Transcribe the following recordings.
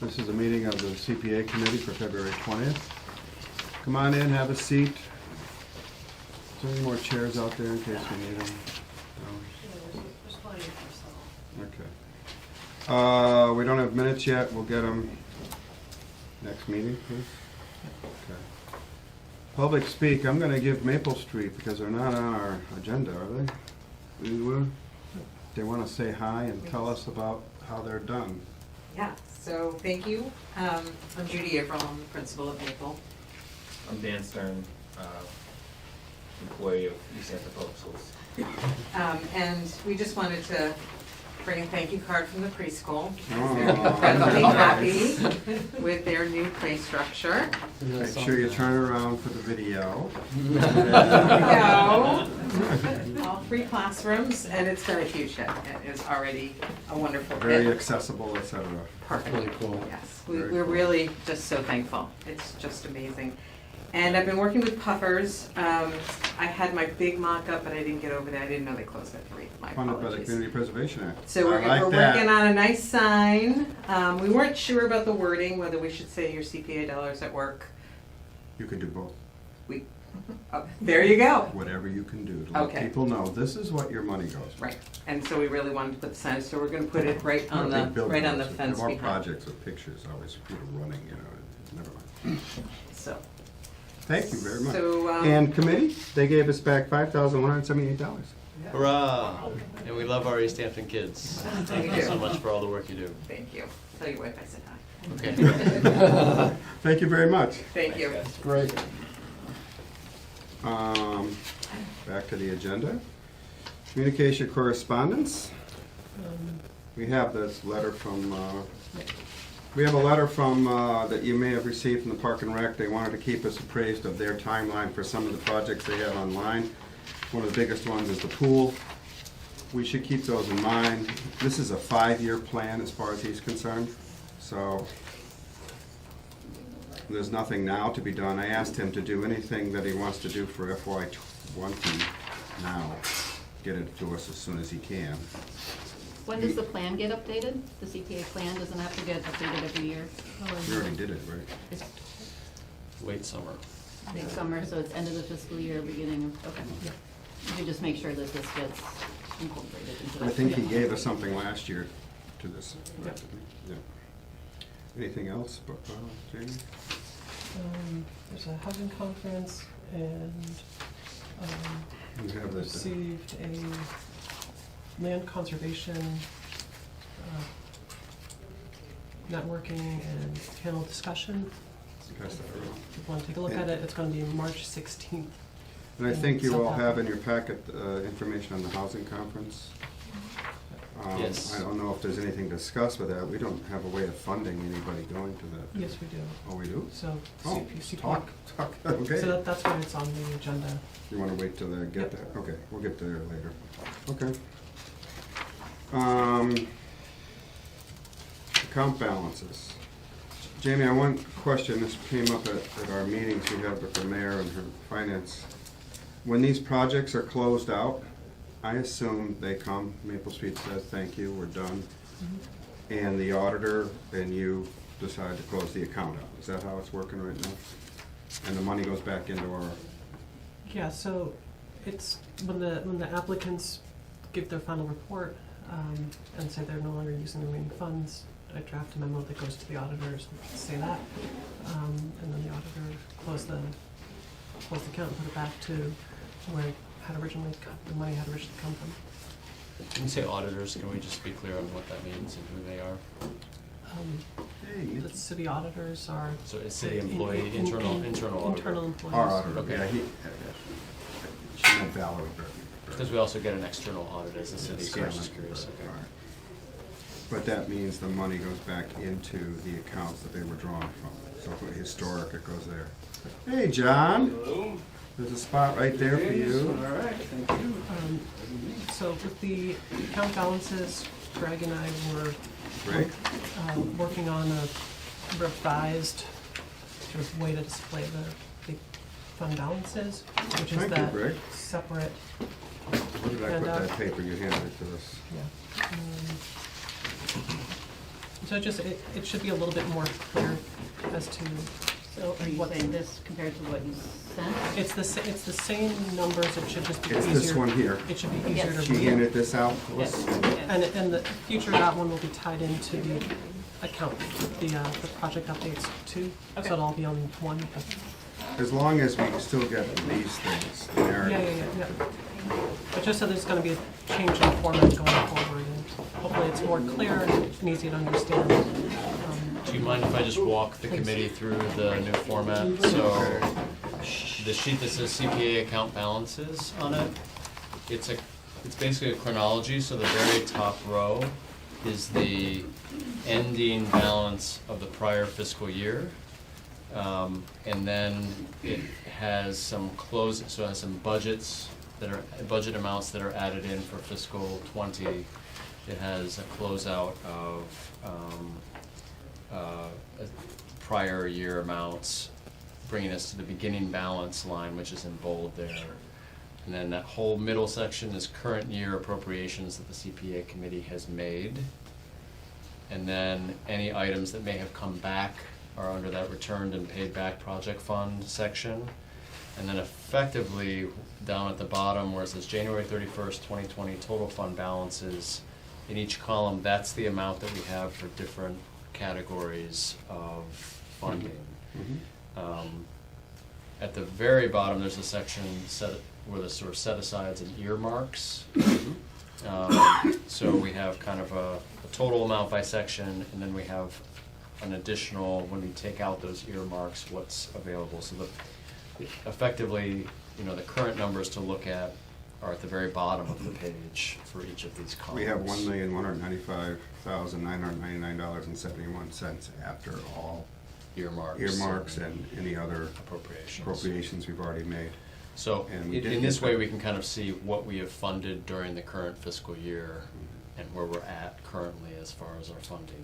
This is a meeting of the CPA Committee for February 20th. Come on in, have a seat. Is there any more chairs out there in case we need them? There's plenty of No? Okay. We don't have minutes yet. We'll get them next meeting, please. Okay. Public speak. I'm going to give Maple Street because they're not on our agenda, are they? They want to say hi and tell us about how they're done. Yeah, so thank you. I'm Judy April, I'm the principal of Maple. I'm Dan Stern, employee of Easthampton Public Schools. And we just wanted to bring a thank you card from the preschool. Oh, They're incredibly nice. happy with their new play structure. Make sure you turn around for the video. No. All 3 classrooms, and it's been a huge hit. It is already a wonderful hit. Very accessible, etc. Perfect. Really cool. Yes, Very we're cool. really just so thankful. It's just amazing. And I've been working with Puffers. I had my big mock-up, but I didn't get over that. I didn't know they closed at 3. My Funded by the apologies. Community Preservation Act. So we're I like working that. on a nice sign. We weren't sure about the wording, whether we should say your CPA dollars at work. You can do both. Oh, there you go. Whatever you can do to let Okay. people know this is what your money goes. Right. And so we really wanted to put the sign, so we're going to put it right on the fence More behind. projects with pictures, always people running, never mind. So. Thank you very much. So, And committee, they gave us back $5,178. Hurrah! And we love our Easthampton kids. Thank you do. so much for all the work you do. Thank you. Tell your wife I said hi. Okay. Thank you very much. Thank you. Thanks, guys. Great. Back to the agenda. Communication correspondence. We have this letter from, that you may have received from the Park and Rec. They wanted to keep us appraised of their timeline for some of the projects they have online. One of the biggest ones is the pool. We should keep those in mind. This is a 5-year plan as far as he's concerned, so there's nothing now to be done. I asked him to do anything that he wants to do for FY20 now. Get it to us as soon as he can. When does the plan get updated? The CPA plan doesn't have to get updated every year? We already did it, right? It's Late summer. late summer, so it's end of the fiscal year, beginning of, okay. You can just make sure that this gets incorporated into that. I think he gave us something last year to this. Yeah. Anything else, Jamie? There's a housing conference and You have this. received a land conservation networking and panel discussion. Pass that around. If you want to take a look at it, it's going to be March 16th. And I think you all have in your packet information on the housing conference. Yes. I don't know if there's anything to discuss with that. We don't have a way of funding anybody going to that. Yes, we do. Oh, we do? So Oh, CPA. talk, okay. So that's why it's on the agenda. You want to wait till they get there? Okay, we'll get there later. Okay. Account balances. Jamie, I have one question. This came up at our meetings we had with the mayor and her finance. When these projects are closed out, I assume they come, Maple Street says, thank you, we're done. And the auditor and you decide to close the account out. Is that how it's working right now? And the money goes back into our, Yeah, so it's when the applicants give their final report and say they're no longer using the remaining funds, I draft a memo that goes to the auditors to say that, and then the auditor close the account and put it back to where it had originally the money had originally come from. When you say auditors, can we just be clear on what that means and who they are? The city auditors are So it's city employee, internal auditor? internal employees. our auditor. Okay. Yeah, she meant Valerie. Because we also get an external audit as a city, so I was just curious. Okay. All right. But that means the money goes back into the accounts that they were drawn from. So for historic, it goes there. Hey, John. Hello. There's a spot right there for you. All right, thank you. So with the account balances, Greg and I were Greg? working on a revised sort of way to display the fund balances, which is Thank you, that Greg. separate, Where did I put handout. that paper you handed to us? yeah. So it should be a little bit more clear as to, So are you What's- saying this compared to what you sent? it's the same numbers, it should just be It's easier. this one here. It should be easier Yes. to She read. handed this out to us. Yes. And the future, that one will be tied into the account, the project updates too. Okay. So it'll all be on one. As long as we still get these things, the Yeah, narrative. yeah. But just so there's gonna be a change in format going forward, and hopefully it's more clear and easy to understand. Do you mind if I just walk the committee through the new format? So, the sheet that says CPA account balances on it, it's basically a chronology, so the very top row is the ending balance of the prior fiscal year. And then it has some so it has some budget amounts that are added in for fiscal '20. It has a closeout of, prior year amounts, bringing us to the beginning balance line, which is in bold there. And then that whole middle section is current year appropriations that the CPA committee has made. And then any items that may have come back are under that returned and paid back project fund section. And then effectively, down at the bottom where it says January 31st, 2020, total fund balances, in each column, that's the amount that we have for different categories of funding. At the very bottom, there's a section where there's sort of set-asides and earmarks. So we have kind of a total amount by section, and then we have an additional, when we take out those earmarks, what's available. So effectively, the current numbers to look at are at the very bottom of the page for each of these columns. We have $1,195,999.71 after all earmarks and any other appropriations we've already made. So And we did in get this way, that. we can kind of see what we have funded during the current fiscal year and where we're at currently as far as our funding.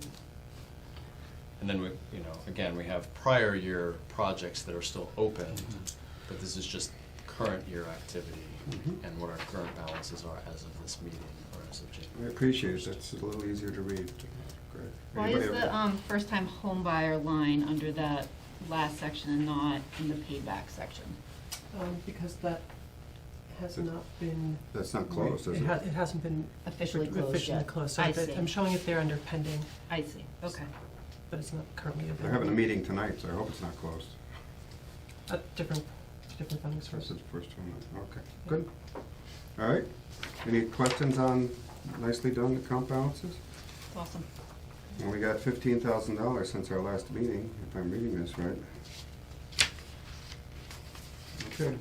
And then we, again, we have prior year projects that are still open, but this is just current year activity and what our current balances are as of this meeting or as of I January. appreciate it, that's a little easier to read. Great. Why Anybody is have- the first-time home buyer line under that last section and not in the payback section? Because that has not been. That's not closed, is it? It hasn't been. Officially closed Officially yet. closed, so I see. I'm showing it there under pending, I see, okay. but it's not currently available. They're having a meeting tonight, so I hope it's not closed. Different funding This sources. is the first one, okay, good. All right, any questions on nicely done account balances? Awesome. Well, we got $15,000 since our last meeting, if I'm reading this right. Okay,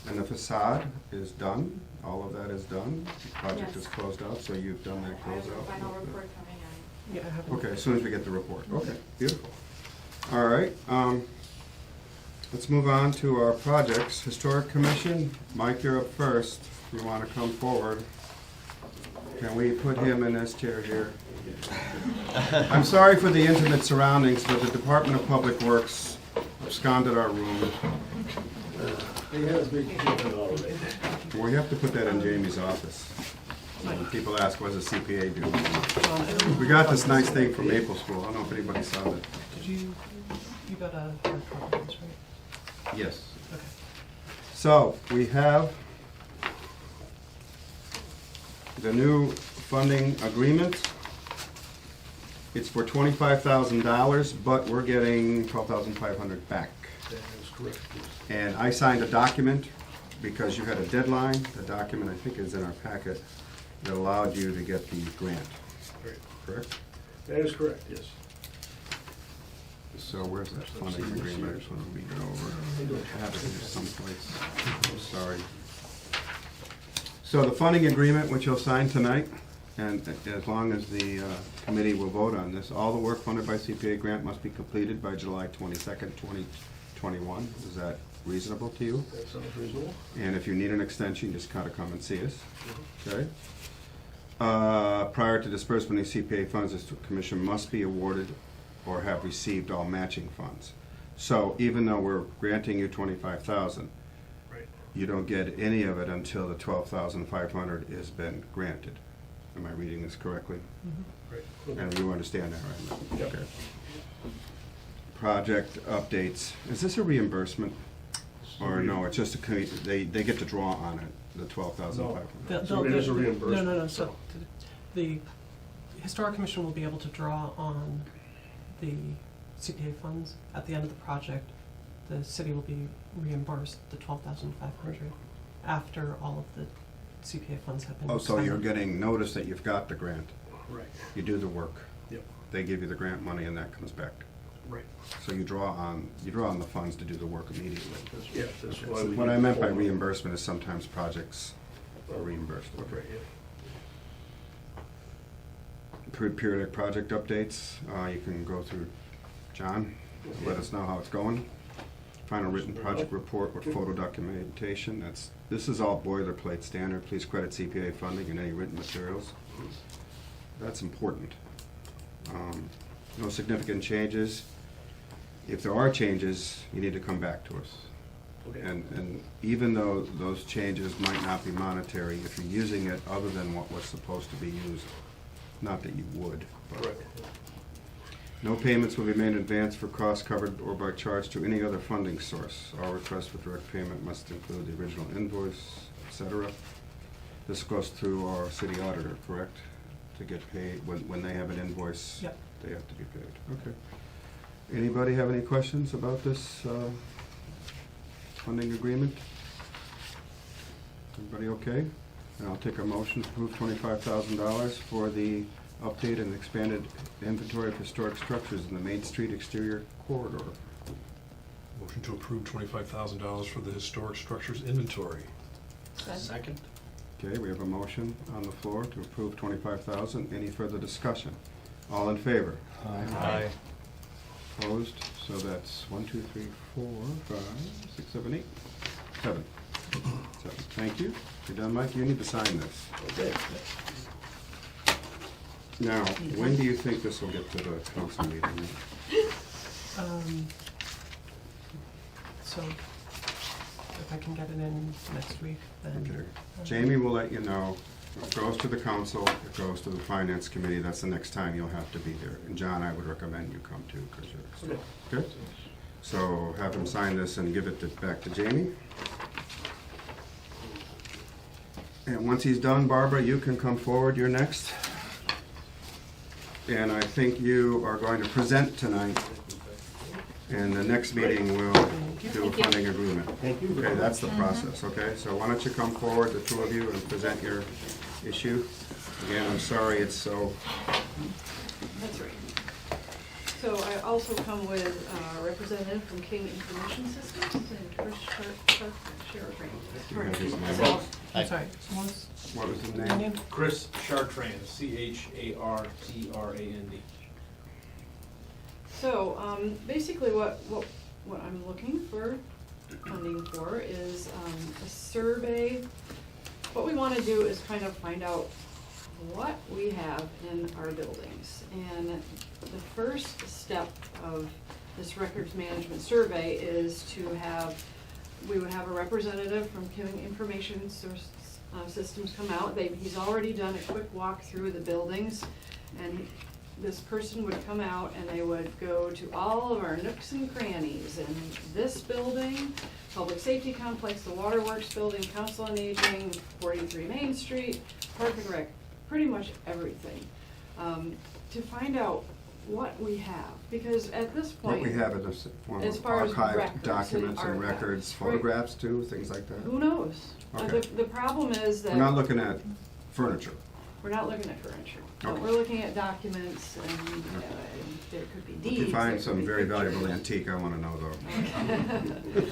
and the facade is done, all of that is done, the project Yes. is closed out, so you've done that I have closeout? a final report coming in. Yeah, I have. Okay, as soon as we get the report, okay, beautiful. All right, let's move on to our projects. Historic Commission, Mike, you're up first, if you wanna come forward. Can we put him in this chair here? I'm sorry for the intimate surroundings, but the Department of Public Works absconded our room. He has been given already. We have to put that in Jamie's office. When people ask, what does a CPA do? We got this nice thing from Maple School, I don't know if anybody saw that. Did you got a hard copy of this, right? Yes. Okay. So, we have the new funding agreement. It's for $25,000, but we're getting $12,500 back. That is correct, yes. And I signed a document because you had a deadline. The document, I think, is in our packet, that allowed you to get the grant, Right. correct? That is correct, yes. So where's that funding agreement? I just want to read it over. I have it here someplace. I'm sorry. So the funding agreement, which you'll sign tonight, and as long as the committee will vote on this, all the work funded by CPA grant must be completed by July 22nd, 2021. Is that reasonable to you? That sounds reasonable. And if you need an extension, just kind of come and see us, okay? Prior to disbursement of CPA funds, this commission must be awarded or have received all matching funds. So even though we're granting you $25,000, Right. you don't get any of it until the $12,500 has been granted. Am I reading this correctly? Mhm. Right. And you understand that, right? Yep. Okay. Project updates. Is this a reimbursement? Or no, it's just they get to draw on it, the 12,500? So it is a No, reimbursement. no, so the Historic Commission will be able to draw on the CPA funds at the end of the project. The city will be reimbursed the 12,500 after all of the CPA funds have been Oh, so you're spent. getting notice that you've got the grant. Right, You do the work. yep, They give you the grant money and that comes back. right. So you draw on the funds to do the work immediately. Yeah, that's Okay, why so we. what I meant by form- reimbursement is sometimes projects are reimbursed. Right, yeah. Periodic project updates, you can go through, John, let us know how it's going. Final written project report with photo documentation, this is all boilerplate standard, please credit CPA funding in any written materials. That's important. No significant changes. If there are changes, you need to come back to us. Okay. And even though those changes might not be monetary, if you're using it other than what was supposed to be used, not that you would, but. Right. No payments will be made in advance for costs covered or by charge to any other funding source. All requests for direct payment must include the original invoice, et cetera. This goes through our city auditor, correct? To get paid, when they have an invoice, Yep. they have to be paid. Okay. Anybody have any questions about this funding agreement? Everybody okay? And I'll take a motion to approve $25,000 for the updated and expanded inventory of historic structures in the Main Street exterior corridor. Motion to approve $25,000 for the historic structures inventory. Second? Okay, we have a motion on the floor to approve $25,000. Any further discussion? All in favor? Aye. Opposed? So that's 1, 2, 3, 4, 5, 6, 7, 8. 7. 7. Thank you. You're done, Mike? You need to sign this. Okay. Now, when do you think this will get to the council meeting? So if I can get it in next week, then. Okay. Jamie will let you know. It goes to the council, it goes to the finance committee. That's the next time you'll have to be here. And John, I would recommend you come too, because you're. Okay. Good? So have him sign this and give it back to Jamie. And once he's done, Barbara, you can come forward. You're next. And I think you are going to present tonight. And the next meeting we'll do a funding agreement. Thank you. Okay, that's the process, okay? So why don't you come forward, the two of you, and present your issue? Again, I'm sorry it's so, That's right. So I also come with a representative from King Information Systems and Chris Sharp. Do you have his name? So, I'm sorry, what's What was the your name? name? Chris Chartrand, Chartrand. So, basically what I'm looking for funding for is a survey. What we want to do is kind of find out what we have in our buildings. And the first step of this records management survey is we would have a representative from King Information Systems come out. He's already done a quick walk through the buildings, and this person would come out and they would go to all of our nooks and crannies in this building, Public Safety Complex, the Waterworks Building, Council on Aging, 43 Main Street, Park and Rec, pretty much everything, to find out what we have, because at this point. What we have in the form As of far as archived records documents and and records, archives, right. photographs too, things like that? Who knows? Okay. The problem is that. We're not looking at furniture. We're not looking at furniture, but Okay. we're looking at documents, and there could be deeds. If you find there some could be very valuable pictures. antique, I want to know though.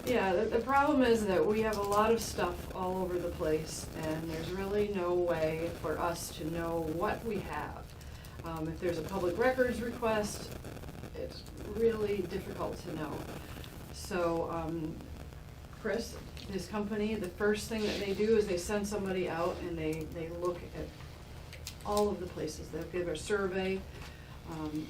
Yeah, the problem is that we have a lot of stuff all over the place, and there's really no way for us to know what we have. If there's a public records request, it's really difficult to know. So, Chris, his company, the first thing that they do is they send somebody out and they look at all of the places. They'll give a survey,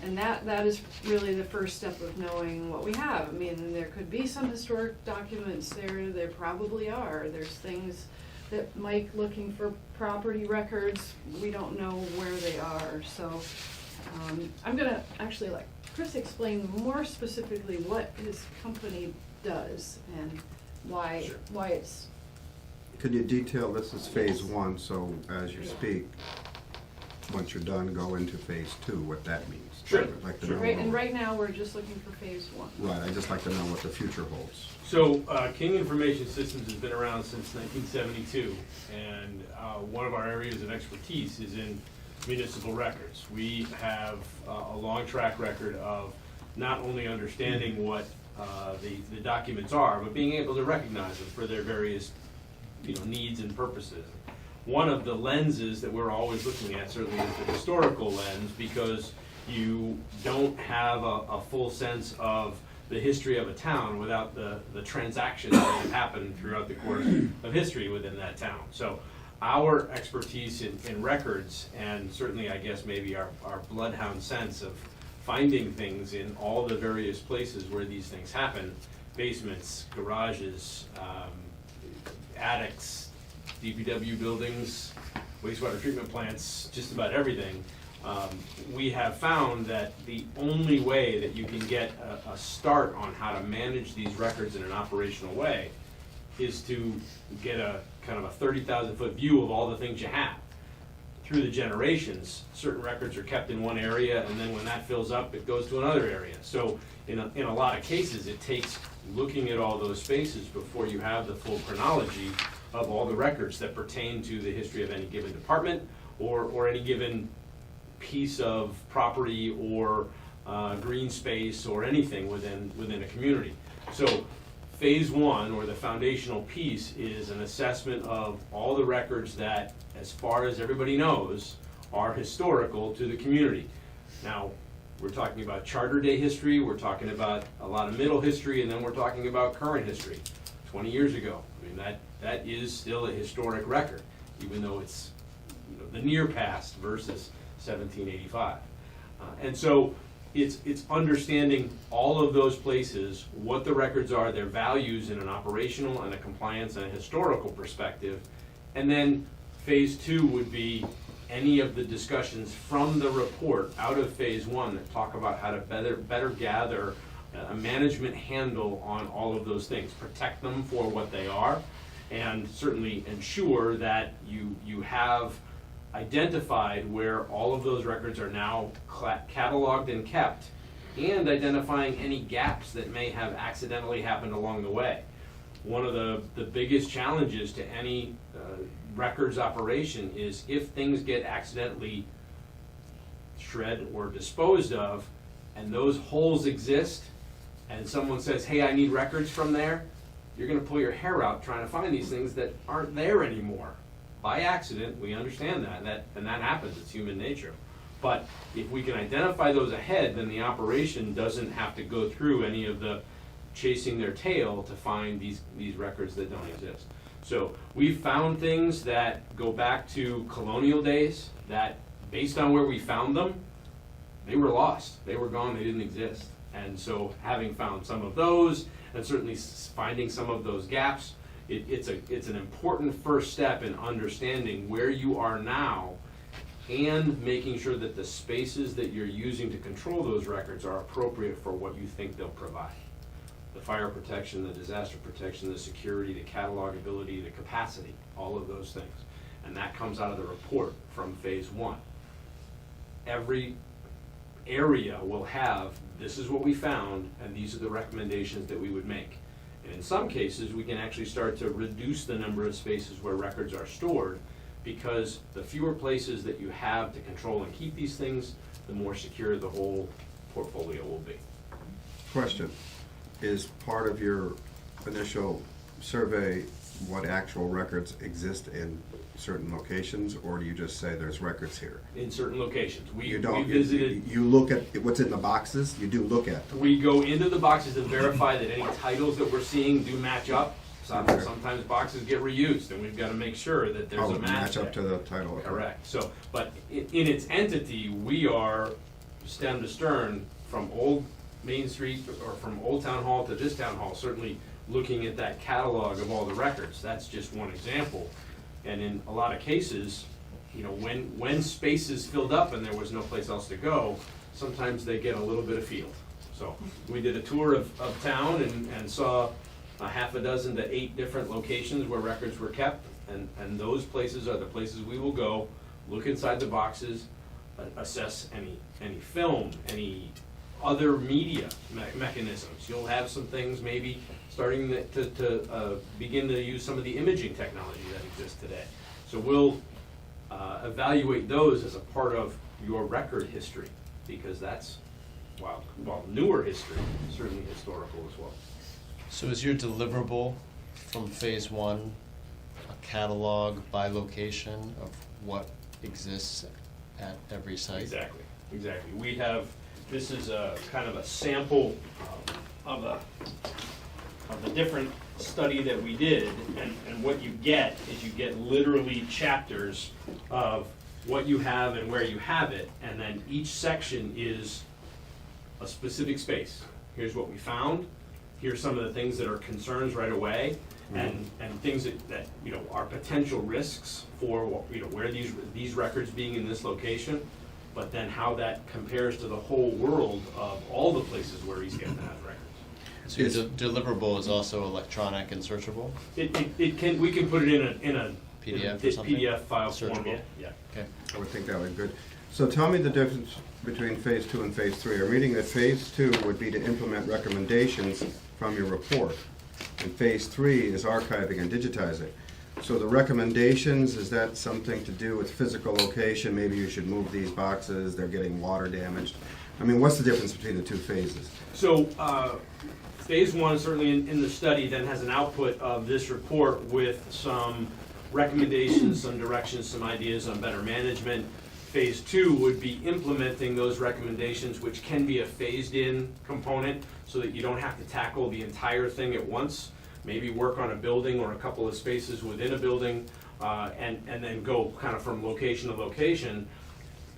and that is really the first step of knowing what we have. I mean, there could be some historic documents there probably are. There's things that Mike looking for property records, we don't know where they are, so, I'm gonna actually let Chris explain more specifically what his company does and why it's, Could you detail, this is phase one, so as you speak, once you're done, go into phase two, what that means? Sure, I'd like to sure. know right, and more. right now, we're just looking for phase one. Right, I'd just like to know what the future holds. So, King Information Systems has been around since 1972, and one of our areas of expertise is in municipal records. We have a long track record of not only understanding what the documents are, but being able to recognize them for their various, needs and purposes. One of the lenses that we're always looking at certainly is the historical lens, because you don't have a full sense of the history of a town without the transactions that have happened throughout the course of history within that town. So our expertise in records, and certainly I guess maybe our bloodhound sense of finding things in all the various places where these things happen, basements, garages, attics, DPW buildings, wastewater treatment plants, just about everything. We have found that the only way that you can get a start on how to manage these records in an operational way is to get a kind of a 30,000-foot view of all the things you have. Through the generations, certain records are kept in one area, and then when that fills up, it goes to another area. So in a lot of cases, it takes looking at all those spaces before you have the full chronology of all the records that pertain to the history of any given department or any given piece of property or green space or anything within a community. So phase one, or the foundational piece, is an assessment of all the records that, as far as everybody knows, are historical to the community. Now, we're talking about Charter Day history, we're talking about a lot of middle history, and then we're talking about current history, 20 years ago. I mean, that is still a historic record, even though it's the near past versus 1785. And so it's understanding all of those places, what the records are, their values in an operational and a compliance and a historical perspective. And then phase two would be any of the discussions from the report out of phase one that talk about how to better gather a management handle on all of those things, protect them for what they are, and certainly ensure that you have identified where all of those records are now cataloged and kept, and identifying any gaps that may have accidentally happened along the way. One of the biggest challenges to any records operation is if things get accidentally shred or disposed of, and those holes exist, and someone says, hey, I need records from there, you're gonna pull your hair out trying to find these things that aren't there anymore. By accident, we understand that, and that happens, it's human nature. But if we can identify those ahead, then the operation doesn't have to go through any of the chasing their tail to find these records that don't exist. So we've found things that go back to colonial days that, based on where we found them, they were lost, they were gone, they didn't exist. And so having found some of those, and certainly finding some of those gaps, it's an important first step in understanding where you are now and making sure that the spaces that you're using to control those records are appropriate for what you think they'll provide. The fire protection, the disaster protection, the security, the catalogability, the capacity, all of those things. And that comes out of the report from phase one. Every area will have, this is what we found, and these are the recommendations that we would make. And in some cases, we can actually start to reduce the number of spaces where records are stored, because the fewer places that you have to control and keep these things, the more secure the whole portfolio will be. Question, is part of your initial survey what actual records exist in certain locations, or do you just say there's records here? In certain locations. We You don't, visited. you look at what's in the boxes, you do look at them. We go into the boxes and verify that any titles that we're seeing do match up. Okay. Sometimes boxes get reused, and we've got to make sure that there's Oh, a match up to there. the title. Okay. Correct. So, but in its entity, we are stem to stern from Old Main Street, or from Old Town Hall to this Town Hall, certainly looking at that catalog of all the records. That's just one example. And in a lot of cases, you know, when space is filled up and there was no place else to go, sometimes they get a little bit of field. So we did a tour of town and saw a half a dozen to 8 different locations where records were kept. And those places are the places we will go, look inside the boxes, assess any film, any other media mechanisms. You'll have some things maybe starting to begin to use some of the imaging technology that exists today. So we'll evaluate those as a part of your record history, because that's, while newer history, certainly historical as well. So is your deliverable from phase 1 a catalog by location of what exists at every site? Exactly. We have, this is a kind of a sample of the different study that we did, and what you get is you get literally chapters of what you have and where you have it, and then each section is a specific space. Here's what we found, here's some of the things that are concerns right away, and things that you know are potential risks for, you know, where these records being in this location, but then how that compares to the whole world of all the places where Easthampton has records. So your deliverable is also electronic and searchable? It can, we can put it in a PDF or something? PDF file format. Searchable? Yeah. Okay. I would think that would be good. So tell me the difference between phase 2 and phase 3. I'm reading that phase 2 would be to implement recommendations from your report, and phase 3 is archiving and digitize it. So the recommendations, is that something to do with physical location? Maybe you should move these boxes, they're getting water damaged. I mean, what's the difference between the 2 phases? So, phase 1, certainly in the study, then has an output of this report with some recommendations, some directions, some ideas on better management. Phase 2 would be implementing those recommendations, which can be a phased-in component, so that you don't have to tackle the entire thing at once. Maybe work on a building or a couple of spaces within a building, and then go kind of from location to location.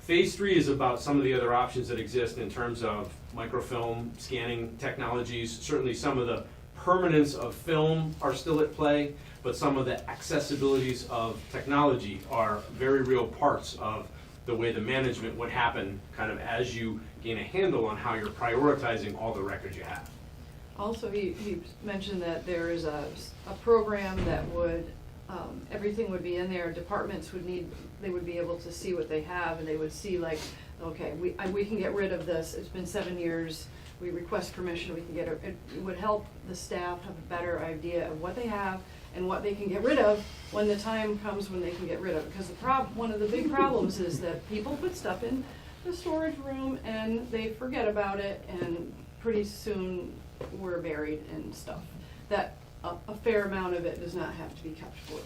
Phase 3 is about some of the other options that exist in terms of microfilm scanning technologies. Certainly some of the permanence of film are still at play, but some of the accessibilities of technology are very real parts of the way the management would happen kind of as you gain a handle on how you're prioritizing all the records you have. Also, he mentioned that there is a program that would, everything would be in there, departments would need, they would be able to see what they have, and they would see like, okay, we can get rid of this, it's been 7 years, we request permission, we can get it. It would help the staff have a better idea of what they have and what they can get rid of when the time comes when they can get rid of it. Because one of the big problems is that people put stuff in the storage room and they forget about it, and pretty soon we're buried in stuff. That a fair amount of it does not have to be kept forever.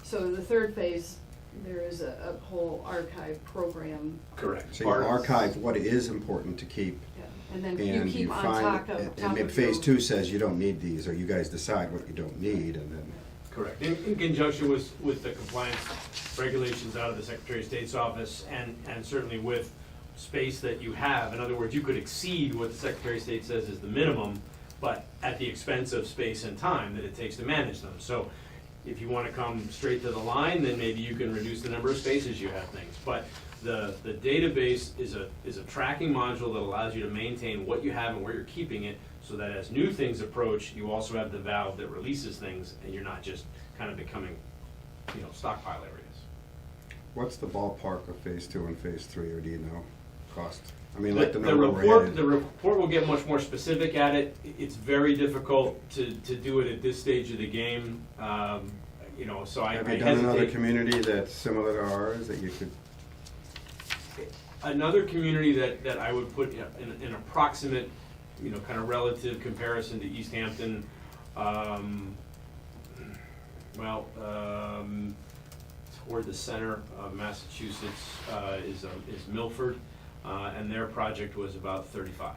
So the third phase, there is a whole archive program. Correct. So you archive what is important to keep, Yeah. And then and you keep on find, top of and maybe your- phase 2 says you don't need these, or you guys decide what you don't need, and then. Correct. In conjunction with the compliance regulations out of the Secretary of State's office, and certainly with space that you have. In other words, you could exceed what the Secretary of State says is the minimum, but at the expense of space and time that it takes to manage them. So if you want to come straight to the line, then maybe you can reduce the number of spaces you have things. But the database is a tracking module that allows you to maintain what you have and where you're keeping it, so that as new things approach, you also have the valve that releases things, and you're not just kind of becoming, you know, stockpile areas. What's the ballpark of phase 2 and phase 3, or do you know, cost? I mean, The like the number we're headed. report will get much more specific at it. It's very difficult to do it at this stage of the game. You know, so I Have I you done another hesitate. community that's similar to ours that you could? Another community that I would put in an approximate, you know, kind of relative comparison to Easthampton, toward the center of Massachusetts is Milford, and their project was about 35.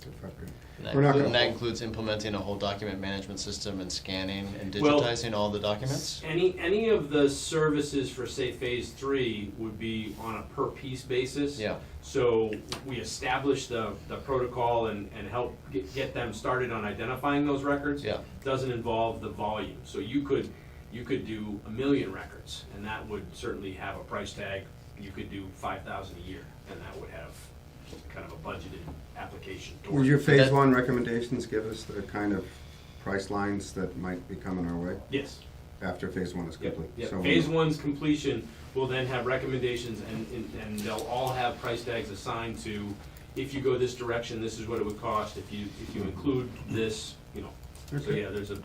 And We're not that, gonna- that includes implementing a whole document management system and scanning and Well, digitizing all the documents? Any of the services for, say, phase 3 would be on a per piece basis. Yeah. So we establish the protocol and help get them started on identifying those records. Yeah. Doesn't involve the volume. So you could you could do 1 million records, and that would certainly have a price tag. You could do 5,000 a year, and that would have kind of a budgeted application Would towards your it. phase one recommendations give us the kind of price lines that might be coming our way Yes. after phase one is Yep, complete? yep. So Phase one's completion will then have recommendations, and they'll all have price tags assigned to, if you go this direction, this is what it would cost, if you include this, you know. So Okay. yeah, there's a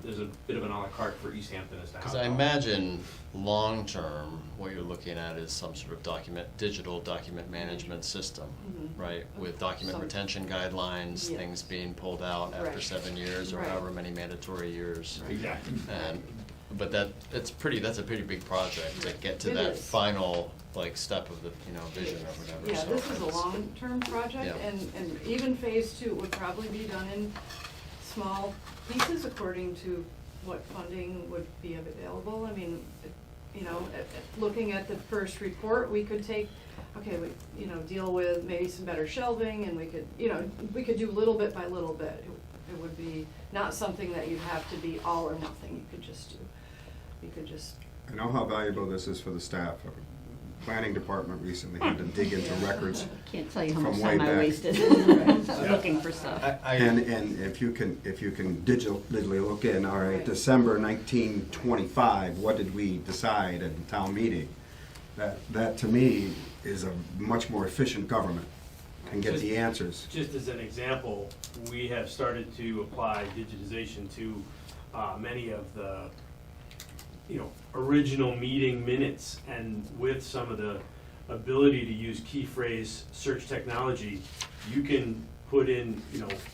bit of an à la carte for Easthampton as to how. Because I imagine, long-term, what you're looking at is some sort of digital document management system, Mhm. right? With document Some- retention guidelines, Yes. things being pulled out after Right. 7 years or Right. however many mandatory years. Exactly. But that's a pretty big project to get to It that is. final, like, step of the, vision or whatever. Yeah, so this is a it's- long-term project, Yeah. and even phase two would probably be done in small pieces according to what funding would be available. I mean, looking at the first report, we could take, deal with maybe some better shelving, and we could do little bit by little bit. It would be not something that you'd have to be all or nothing, you could just. I know how valuable this is for the staff. Our planning department recently had to dig into records. Can't tell you how From much way time I back. wasted looking for stuff. And if you can digitally look in, all right, Right. December 1925, what did we decide at the town meeting? That to me is a much more efficient government and get the answers. Just as an example, we have started to apply digitization to many of the, original meeting minutes, and with some of the ability to use key phrase search technology, you can put in,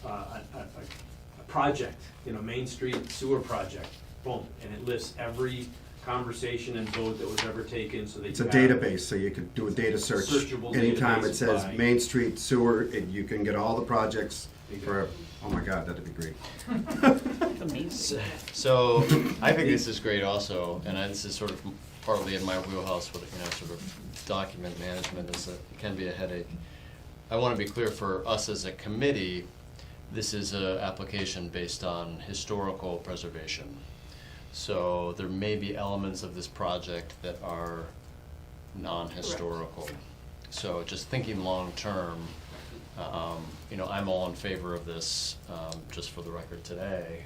a project, Main Street sewer project, boom, and it lists every conversation and vote that was ever taken, so that It's you a have database, so you could do a data search. Searchable Anytime it database says by- Main Street sewer, you can get all the projects for, oh my God, that'd be great. It's amazing. So, I think this is great also, and this is sort of partly in my wheelhouse with, sort of document management is that it can be a headache. I want to be clear for us as a committee, this is an application based on historical preservation. So there may be elements of this project that are non-historical. So just thinking long-term, I'm all in favor of this, just for the record today.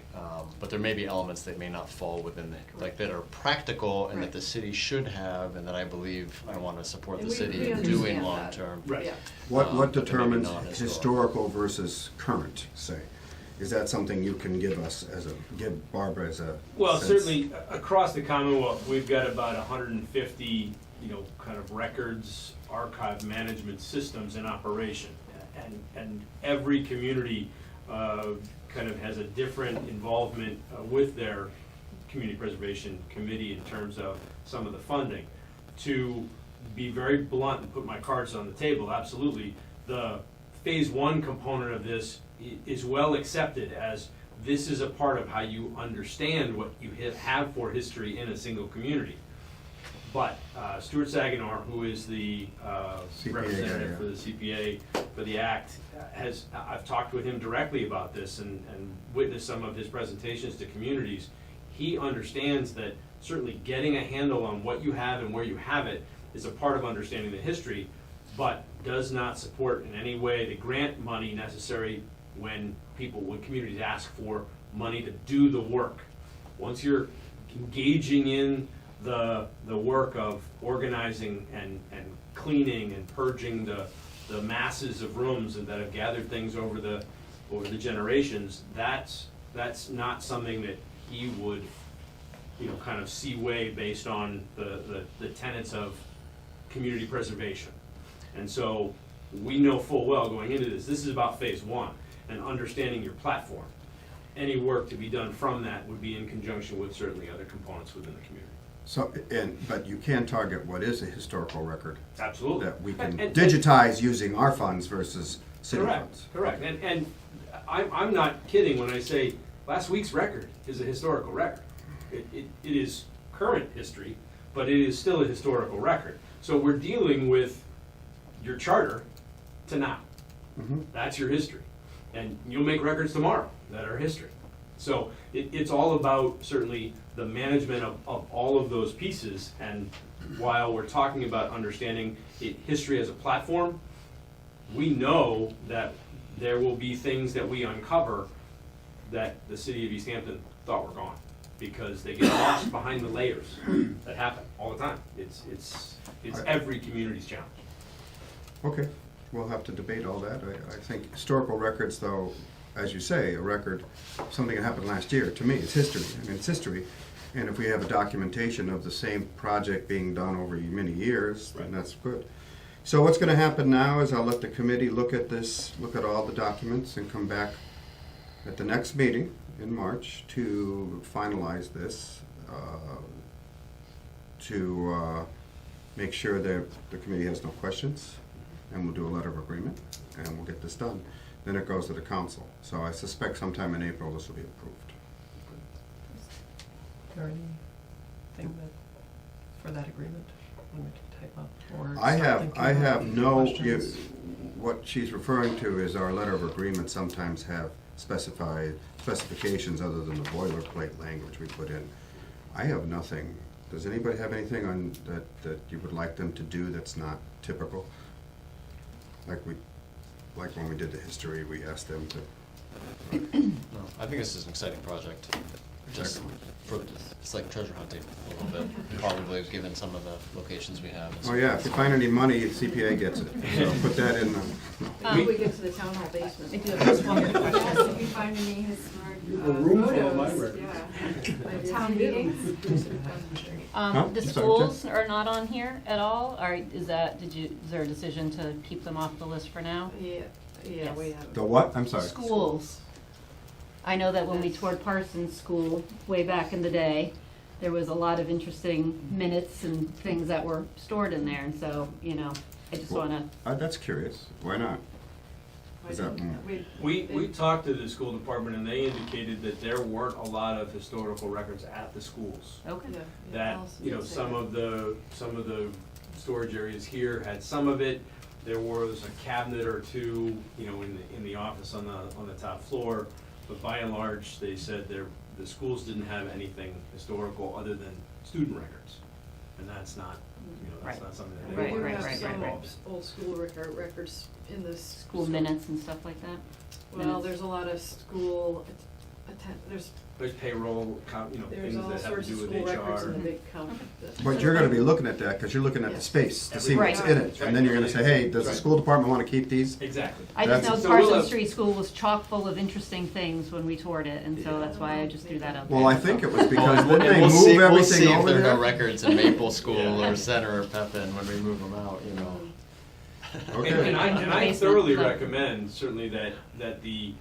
But there may be elements that may not fall within that are practical and that the city should have, and that I believe I want to support the And we city in understand doing that. long-term. Right. Yeah. What but maybe determines non-historical. historical versus current, say? Is that something you can give Barbara as a Well, sense? certainly, across the Commonwealth, we've got about 150, kind of records, archive management systems in operation. And every community kind of has a different involvement with their community preservation committee in terms of some of the funding. To be very blunt and put my cards on the table, absolutely, the phase one component of this is well accepted as this is a part of how you understand what you have for history in a single community. But Stuart Saginaw, who is the CPA, representative yeah. for the CPA for the Act, I've talked with him directly about this and witnessed some of his presentations to communities. He understands that certainly getting a handle on what you have and where you have it is a part of understanding the history, but does not support in any way the grant money necessary when communities ask for money to do the work. Once you're engaging in the work of organizing and cleaning and purging the masses of rooms and that have gathered things over the generations, that's not something that he would kind of see way based on the tenets of community preservation. And so we know full well going into this is about phase one and understanding your platform. Any work to be done from that would be in conjunction with certainly other components within the community. So, but you can target what is a historical record Absolutely. that we can And- digitize using our funds versus city Correct, funds. correct. And I'm not kidding when I say last week's record is a historical record. It is current history, but it is still a historical record. So we're dealing with your charter to now. Mhm. That's your history. And you'll make records tomorrow that are history. So it's all about certainly the management of all of those pieces, and while we're talking about understanding history as a platform, we know that there will be things that we uncover that the city of Easthampton thought were gone, because they get lost behind the layers that happen all the time. It's every community's challenge. Okay, we'll have to debate all that. I think historical records, though, as you say, a record, something that happened last year, to me, it's history. I mean, it's history. And if we have a documentation of the same project being done over many years, then that's good. So what's gonna happen now is I'll let the committee look at this, look at all the documents, and come back at the next meeting in March to finalize this, to make sure that the committee has no questions, and we'll do a letter of agreement, and we'll get this done. Then it goes to the council. So I suspect sometime in April this will be approved. Is there anything that, for that agreement, when we can type up, or I start have thinking about no, questions? what she's referring to is our letter of agreement sometimes have specifications other than the boilerplate language we put in. I have nothing. Does anybody have anything on that you would like them to do that's not typical? Like when we did the history, we asked them to. No, I think this is an exciting project. Just for, it's like treasure hunting a little bit, probably given some of the locations we have. Oh yeah, if you find any money, CPA gets it. So put that in the. We get to the town hall basement. I do have just one more question. If you find any historic You have a room full of my photos, records. yeah, town meetings. Huh? The Sorry, schools are not on here at all, or is there a decision to keep them off the list for now? Yeah, Yes. we have. The what? I'm sorry. Schools. I know that when we toured Parsons School way back in the day, there was a lot of interesting minutes and things that were stored in there, and so, I just wanna, That's curious. Why not? Is that, We talked to the school department, and they indicated that there weren't a lot of historical records at the schools. okay. Yeah, That, Alice you know, did say some that. of the storage areas here had some of it. There was a cabinet or two, in the office on the top floor. But by and large, they said the schools didn't have anything historical other than student records. And that's not, that's Right. not something that We they Right, do want right, us have to right, get right, involved in. old school records in this. School minutes and stuff like that? Well, minutes. there's a lot of school, There's payroll, there's things all that have sorts to of do with school records in the HR. big count. but you're gonna be looking at that, because you're looking at the Yes. space to see what's Right. in it. And then you're gonna say, hey, does the school department wanna keep these? Exactly. I just know That's- So we'll Parsons have- Street School was chock full of interesting things when we toured it, and so that's why I just threw that out there. Well, I think it was because Well, didn't and they we'll move see- everything We'll see if over there are there? no records in Maple School Yeah. or Center or Pepin when we move them out, Okay. And I Basement thoroughly level. recommend certainly that the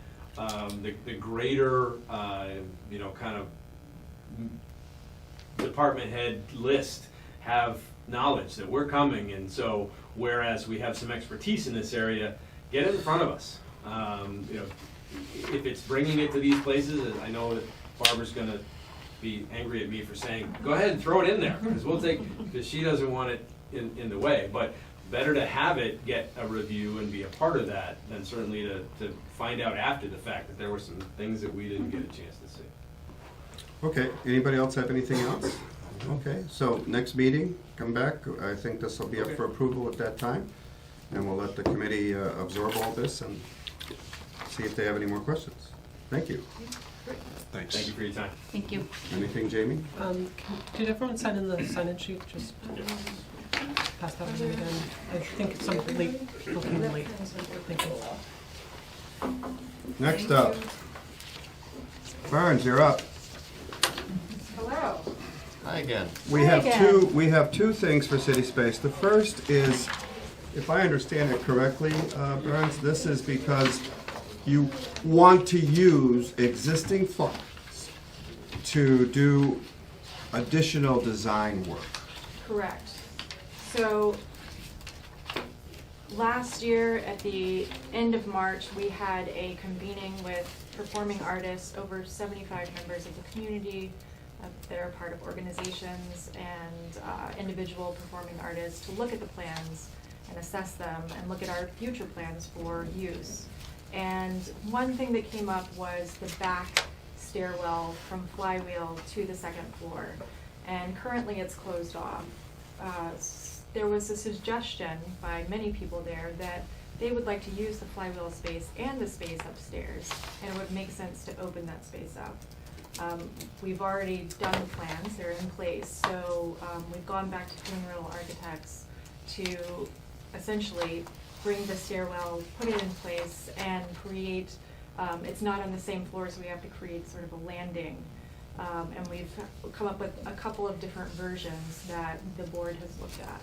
greater, kind of department head list have knowledge that we're coming, and so whereas we have some expertise in this area, get it in front of us. If it's bringing it to these places, I know that Barbara's gonna be angry at me for saying, go ahead and throw it in there, because she doesn't want it in the way, but better to have it get a review and be a part of that than certainly to find out after the fact that there were some things that we didn't get a chance to see. Okay, anybody else have anything else? Okay, so next meeting, come back. I think this will be up for approval at that time. And we'll let the committee absorb all this and see if they have any more questions. Thank you. Thanks. Thank you for your time. Thank you. Anything, Jamie? Did everyone sign in the sign-in sheet, just pass that on again? I think it's some looking late, thank you. Next up. Burns, you're up. Hello. Hi again. We have two things for City Space. The first is, if I understand it correctly, Burns, this is because you want to use existing funds to do additional design work. Correct. So, last year at the end of March, we had a convening with performing artists, over 75 members of the community that are part of organizations and individual performing artists to look at the plans and assess them and look at our future plans for use. And one thing that came up was the back stairwell from Flywheel to the second floor. And currently it's closed off. There was a suggestion by many people there that they would like to use the Flywheel space and the space upstairs, and it would make sense to open that space up. We've already done the plans, they're in place, so we've gone back to Twin Riddle Architects to essentially bring the stairwell, put it in place, and create, it's not on the same floor, so we have to create sort of a landing. And we've come up with a couple of different versions that the board has looked at.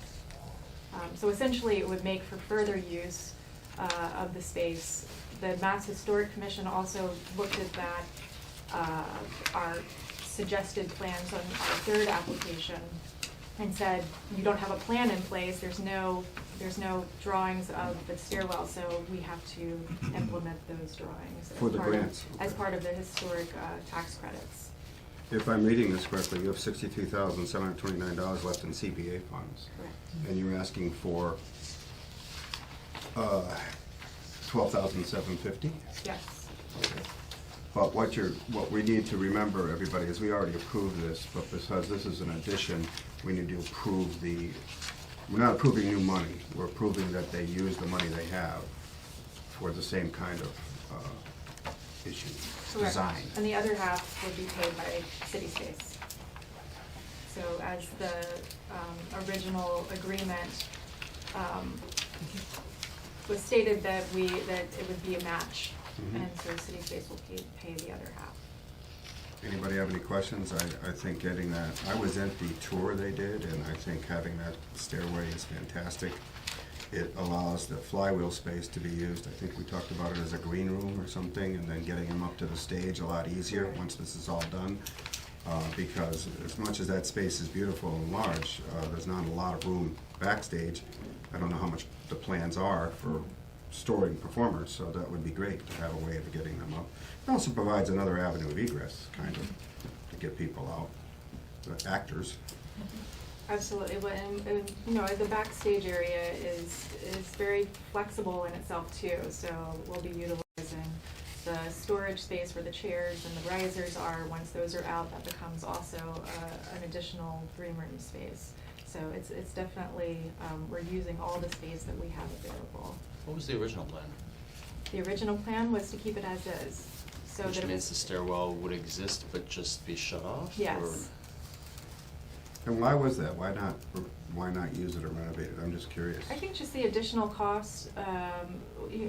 So essentially, it would make for further use of the space. The Mass Historic Commission also looked at that, our suggested plans on our third application, and said, you don't have a plan in place, there's no drawings of the stairwell, so we have to implement those drawings. For the grants. As part of the historic tax credits. If I'm reading this correctly, you have $63,729 left in CPA funds. Correct. And you're asking for $12,750? Yes. But what we need to remember, everybody, is we already approved this, but because this is an addition, we need to approve we're not approving new money, we're approving that they use the money they have for the same kind of issue, Correct. design. And the other half would be paid by City Space. So as the original agreement was stated that it would be a match, Mhm. and so City Space will pay the other half. Anybody have any questions? I think getting that, I was at the tour they did, and I think having that stairway is fantastic. It allows the Flywheel space to be used. I think we talked about it as a green room or something, and then getting them up to the stage a lot easier Right. once this is all done. Because as much as that space is beautiful and large, there's not a lot of room backstage. I don't know how much the plans are for storing performers, so that would be great to have a way of getting them up. It also provides another avenue of egress, kind of, to get people out, the actors. Absolutely, but the backstage area is very flexible in itself too, so we'll be utilizing the storage space where the chairs and the risers are. Once those are out, that becomes also an additional green room space. So it's definitely, we're using all the space that we have available. What was the original plan? The original plan was to keep it as is, so Which that it means the was, stairwell would exist but just be shut off? yes. or- And why was that? Why not use it or renovate it? I'm just curious. I think just the additional cost,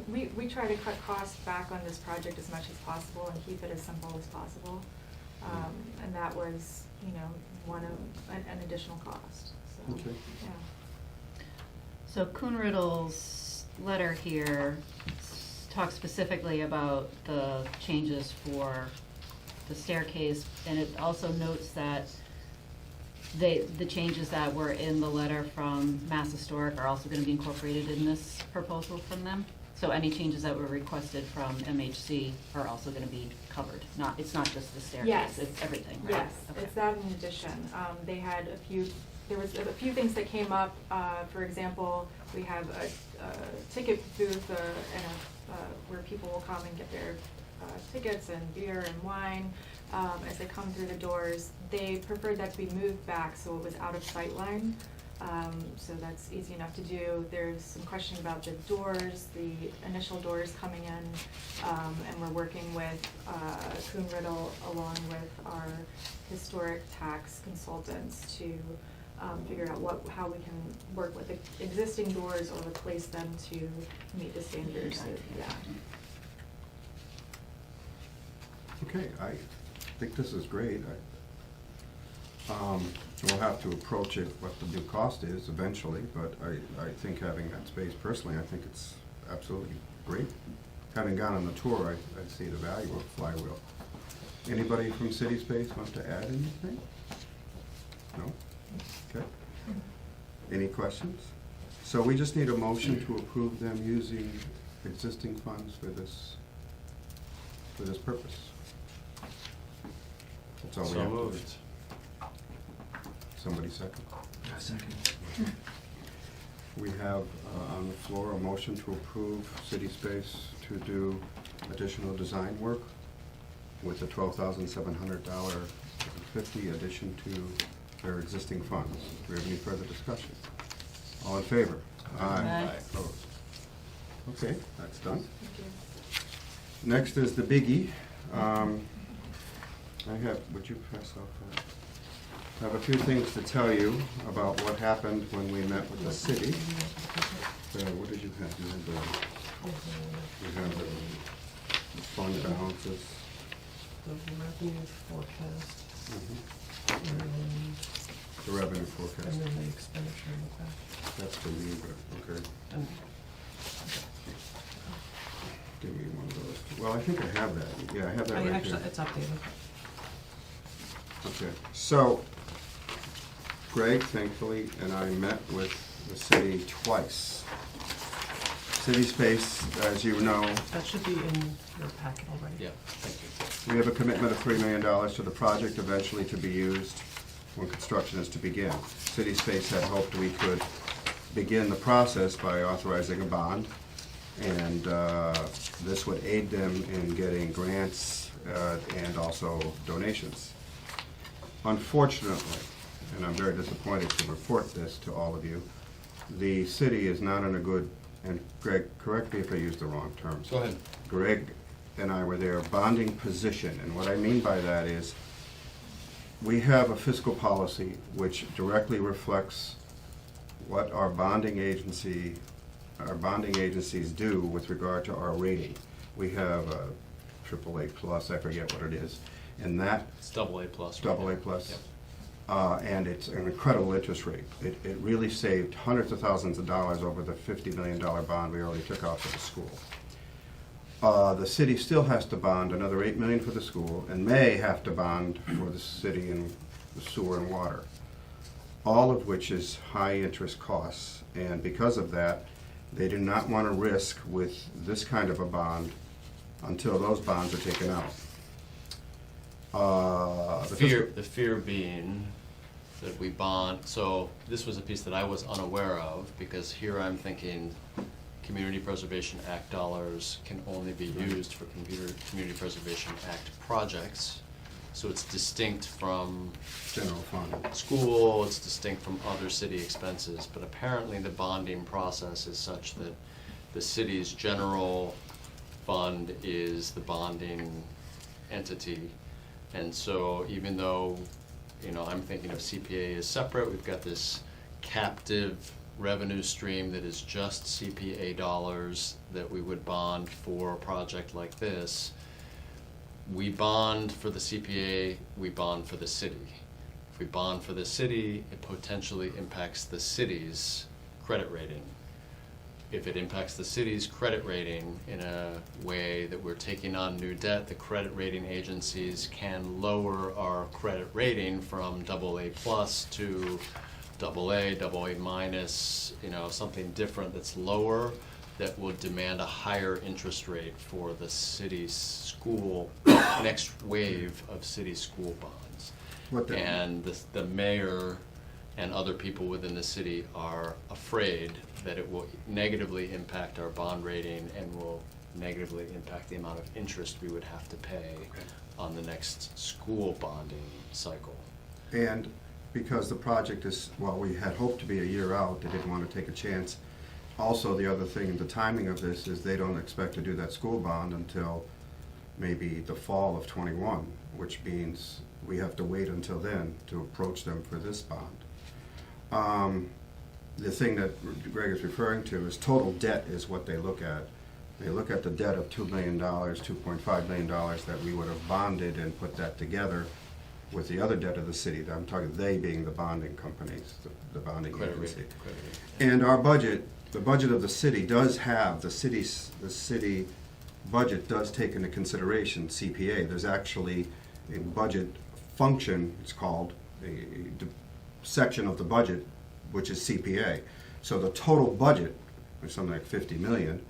we try to cut costs back on this project as much as possible and keep it as simple as possible. And that was, one of, an additional cost, so, Okay. yeah. So Coon Riddle's letter here talks specifically about the changes for the staircase, and it also notes that the changes that were in the letter from Mass Historic are also gonna be incorporated in this proposal from them. So any changes that were requested from MHC are also gonna be covered, it's not just the staircase, Yes. it's everything, right? Yes, Okay. it's that in addition. They had there was a few things that came up. For example, we have a ticket booth where people will come and get their tickets and beer and wine as they come through the doors. They preferred that to be moved back so it was out of sight line. So that's easy enough to do. There's some question about the doors, the initial doors coming in, and we're working with Coon Riddle along with our historic tax consultants to figure out how we can work with the existing doors or replace them to meet the standards. Yeah. Okay, I think this is great. We'll have to approach it, what the new cost is eventually, but I think having that space personally, I think it's absolutely great. Having gone on the tour, I see the value of Flywheel. Anybody from City Space want to add anything? No? Okay. Any questions? So we just need a motion to approve them using existing funds for this purpose. That's all we So have to do. moved. Somebody second? Second. We have on the floor a motion to approve City Space to do additional design work with a $12,700.50 addition to their existing funds. Do we have any further discussion? All in favor? Aye. Opposed? Okay, that's done. Thank you. Next is the biggie. Would you pass off that? I have a few things to tell you about what happened when we met with the city. What did you have? You had the fund balances. The revenue forecast, Mhm. and The revenue forecast. then the expenditure in the back. That's for me, but, okay. And Give me one of those. Well, I think I have that. Yeah, I have that right here. actually, it's updated. Okay, so Greg, thankfully, and I met with the city twice. City Space, as you know, That should be in your packet already. Yeah, thank you. we have a commitment of $3 million to the project eventually to be used when construction is to begin. City Space had hoped we could begin the process by authorizing a bond, and this would aid them in getting grants and also donations. Unfortunately, and I'm very disappointed to report this to all of you, the city is not in a good, and Greg, correct me if I use the wrong terms. Go ahead. Greg and I were there, bonding position, and what I mean by that is, we have a fiscal policy which directly reflects what our bonding agencies do with regard to our rating. We have a AAA plus, I forget what it is, and that It's AA plus. right double A now. plus. Yep. And it's an incredible interest rate. It really saved hundreds of thousands of dollars over the $50 million bond we already took out for the school. The city still has to bond another $8 million for the school, and may have to bond for the city and the sewer and water, all of which is high interest costs. And because of that, they do not want to risk with this kind of a bond until those bonds are taken out. The fear being that we bond, so this was a piece that I was unaware of, because here I'm thinking Community Preservation Act dollars can only be used for Community Preservation Act projects. So it's distinct from General fund. school, it's distinct from other city expenses, but apparently the bonding process is such that the city's general fund is the bonding entity. And so even though, I'm thinking of CPA as separate, we've got this captive revenue stream that is just CPA dollars that we would bond for a project like this. We bond for the CPA, we bond for the city. If we bond for the city, it potentially impacts the city's credit rating. If it impacts the city's credit rating in a way that we're taking on new debt, the credit rating agencies can lower our credit rating from AA plus to AA minus, something different that's lower, that will demand a higher interest rate for the city's school, next wave of city school bonds. And the mayor and other people within the city are afraid that it will negatively impact our bond rating and will negatively impact the amount of interest we would have to pay on the next school bonding cycle. And because the project is, we had hoped to be a year out, they didn't want to take a chance. Also, the other thing, the timing of this is they don't expect to do that school bond until maybe the fall of '21, which means we have to wait until then to approach them for this bond. The thing that Greg is referring to is total debt is what they look at. They look at the debt of $2 million, $2.5 million that we would have bonded and put that together with the other debt of the city. I'm talking they being the bonding companies, the bonding agency. And our budget, the budget of the city does have, the city budget does take into consideration CPA. There's actually a budget function, it's called, a section of the budget, which is CPA. So the total budget is something like 50 million,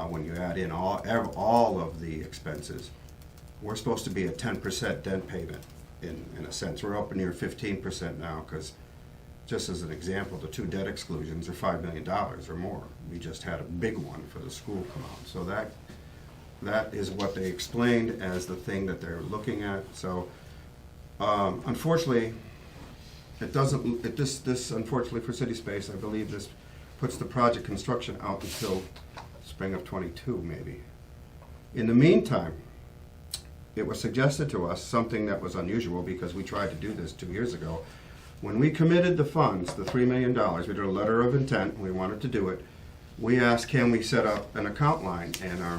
when you add in all of the expenses. We're supposed to be at 10% debt payment, in a sense. We're up near 15% now, because just as an example, the 2 debt exclusions are $5 million or more. We just had a big one for the school come out. So That is what they explained as the thing that they're looking at, so, unfortunately, it doesn't, this unfortunately for City Space, I believe this puts the project construction out until spring of '22 maybe. In the meantime, it was suggested to us, something that was unusual because we tried to do this 2 years ago. When we committed the funds, the $3 million, we did a letter of intent, we wanted to do it. We asked, can we set up an account line? And our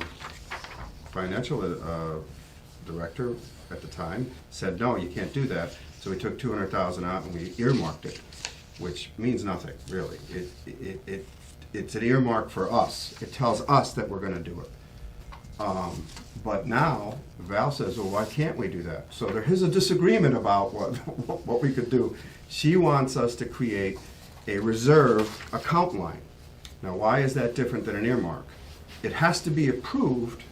financial director at the time said, no, you can't do that. So we took $200,000 out and we earmarked it, which means nothing, really. It's an earmark for us. It tells us that we're gonna do it. But now, Val says, well, why can't we do that? So there is a disagreement about what we could do. She wants us to create a reserve account line. Now, why is that different than an earmark? It has to be approved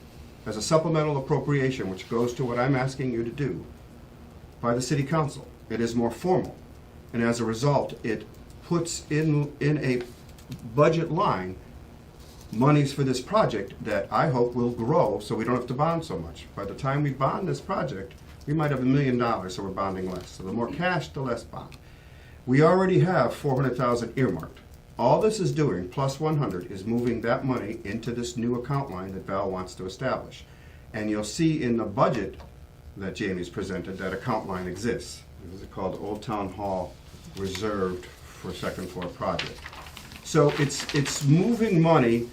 as a supplemental appropriation, which goes to what I'm asking you to do, by the city council. It is more formal. And as a result, it puts in a budget line monies for this project that I hope will grow so we don't have to bond so much. By the time we bond this project, we might have $1 million, so we're bonding less. So the more cash, the less bond. We already have $400,000 earmarked. All this is doing, plus 100, is moving that money into this new account line that Val wants to establish. And you'll see in the budget that Jamie's presented, that account line exists. This is called Old Town Hall Reserved for Second Floor Project. So it's moving money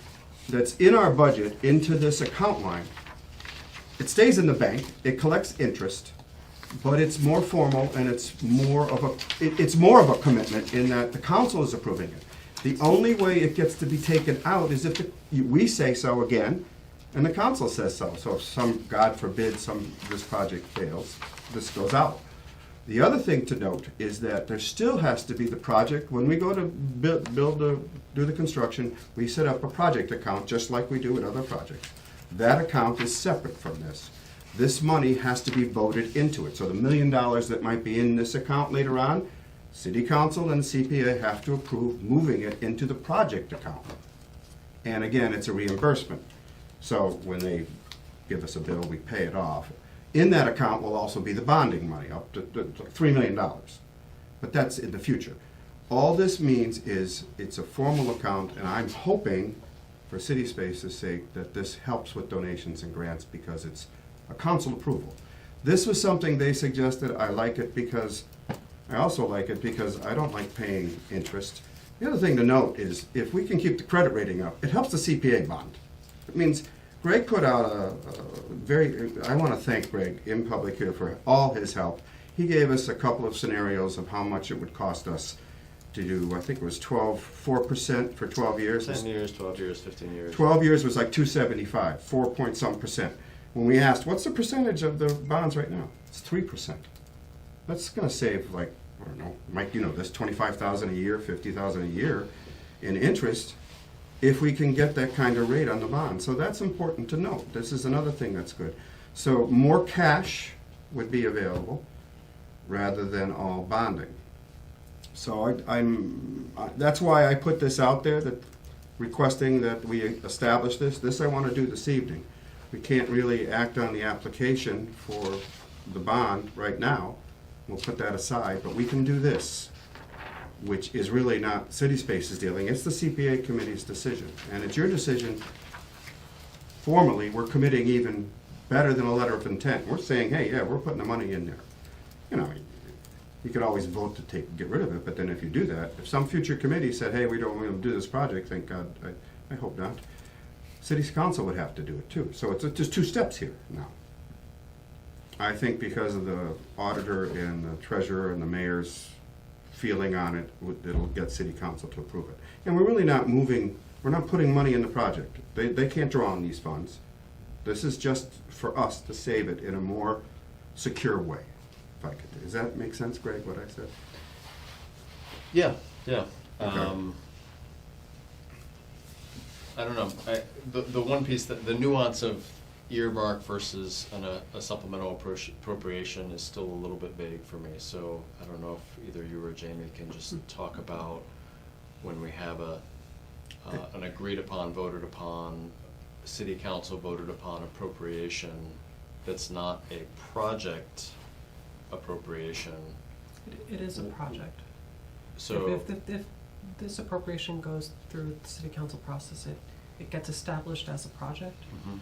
that's in our budget into this account line. It stays in the bank, it collects interest, but it's more formal and it's more of a commitment in that the council is approving it. The only way it gets to be taken out is if we say so again, and the council says so. So if God forbid, this project fails, this goes out. The other thing to note is that there still has to be the project, when we go to do the construction, we set up a project account just like we do with other projects. That account is separate from this. This money has to be voted into it. So the $1 million that might be in this account later on, City Council and CPA have to approve moving it into the project account. And again, it's a reimbursement. So when they give us a bill, we pay it off. In that account will also be the bonding money, up to $3 million. But that's in the future. All this means is it's a formal account, and I'm hoping, for City Space's sake, that this helps with donations and grants because it's a council approval. This was something they suggested. I like it because, I also like it because I don't like paying interest. The other thing to note is if we can keep the credit rating up, it helps the CPA bond. It means Greg put out I want to thank Greg in public here for all his help. He gave us a couple of scenarios of how much it would cost us to do, I think it was 4% for 12 years. 10 years, 12 years, 15 years. 12 years was like 275, 4 point some percent. When we asked, what's the percentage of the bonds right now? It's 3%. That's going to save like, I don't know, Mike, you know this, $25,000 a year, $50,000 a year in interest if we can get that kind of rate on the bond. So that's important to note. This is another thing that's good. So more cash would be available rather than all bonding. So that's why I put this out there, that requesting that we establish this. This I want to do this evening. We can't really act on the application for the bond right now. We'll put that aside, but we can do this, which is really not City Space's dealing. It's the CPA Committee's decision. And it's your decision. Formally, we're committing even better than a letter of intent. We're saying, hey, yeah, we're putting the money in there. You know, you could always vote to get rid of it, but then if you do that, if some future committee said, hey, we don't want to do this project, thank God, I hope not, City Council would have to do it too. So it's just two steps here now. I think because of the auditor and the treasurer and the mayor's feeling on it, it'll get City Council to approve it. And we're really not we're not putting money in the project. They can't draw on these funds. This is just for us to save it in a more secure way, if I could. Does that make sense, Greg, what I said? Yeah. Okay. I don't know. The one piece, the nuance of earmark versus a supplemental appropriation is still a little bit vague for me. So I don't know if either you or Jamie can just talk about when we have an agreed upon, voted upon city council voted upon appropriation that's not a project appropriation, It is a project. so. If this appropriation goes through the city council process, it gets established as a project, Mhm.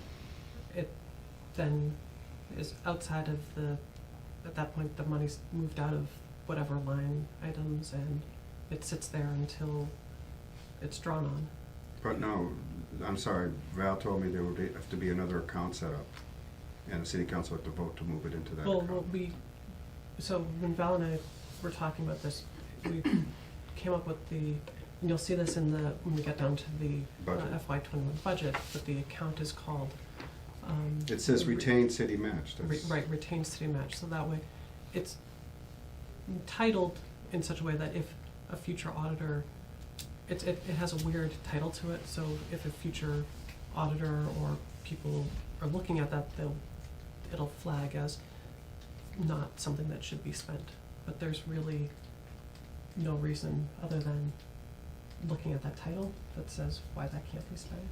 it then is outside of at that point, the money's moved out of whatever line items and it sits there until it's drawn on. But no, I'm sorry, Val told me there would have to be another account set up, and the city council had to vote to move it into that Well, account. so when Val and I were talking about this, we came up with and you'll see this when we get down to the Budget. FY21 budget, but the account is called. It says retained city match. Right, retained city match, so that way, it's titled in such a way that if a future auditor, it has a weird title to it, so if a future auditor or people are looking at that, it'll flag as not something that should be spent. But there's really no reason other than looking at that title that says why that can't be spent.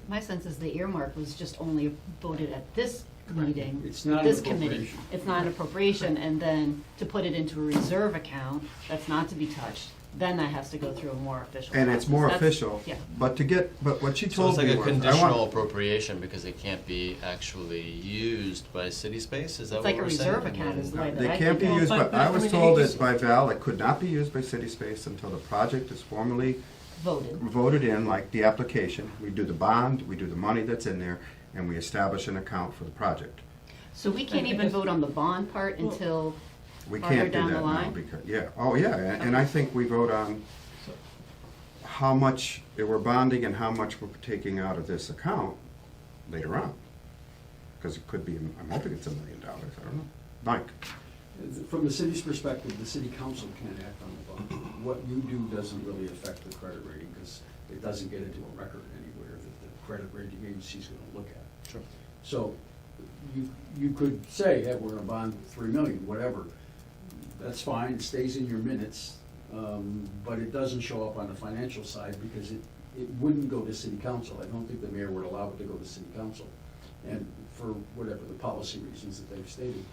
My sense is the earmark was just only voted at this meeting, It's not an this committee. appropriation. It's not an appropriation, and then to put it into a reserve account, that's not to be touched, then that has to go through a more official process. And it's more That's- official, Yeah. but what she So told it's me like a was, I conditional want, appropriation because it can't be actually used by city space, is that It's what like a we're saying? reserve account is the way that they I can't be think of it. used, But- but I but, I was mean, told it's- that by Val, it could not be used by city space until the project is formally Voted. voted in, like the application. We do the bond, we do the money that's in there, and we establish an account for the project. So we can't even vote on the bond part until, We Farther can't do down that the now line? because, yeah, oh, yeah, and I think we vote on how much we're bonding and how much we're taking out of this account later on. Because it could be, I'm hoping it's $1 million, I don't know. Mike? From the city's perspective, the city council can't act on the bond. What you do doesn't really affect the credit rating because it doesn't get into a record anywhere that the credit rating agency's gonna look at. Sure. So you could say, hey, we're gonna bond $3 million, whatever. That's fine, it stays in your minutes, but it doesn't show up on the financial side because it wouldn't go to city council. I don't think the mayor would allow it to go to city council. And for whatever the policy reasons that they've stated.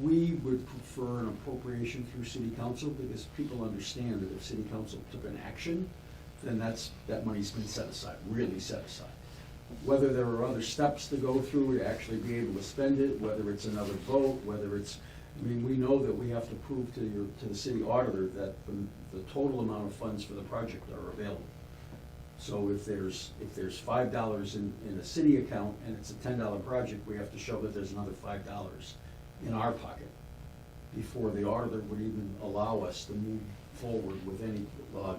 We would prefer an appropriation through city council because people understand that if city council took an action, then that money's been set aside, really set aside. Whether there are other steps to go through to actually be able to spend it, whether it's another vote, whether it's, I mean, we know that we have to prove to the city auditor that the total amount of funds for the project are available. So if there's $5 in a city account and it's a $10 project, we have to show that there's another $5 in our pocket before the auditor would even allow us to move forward with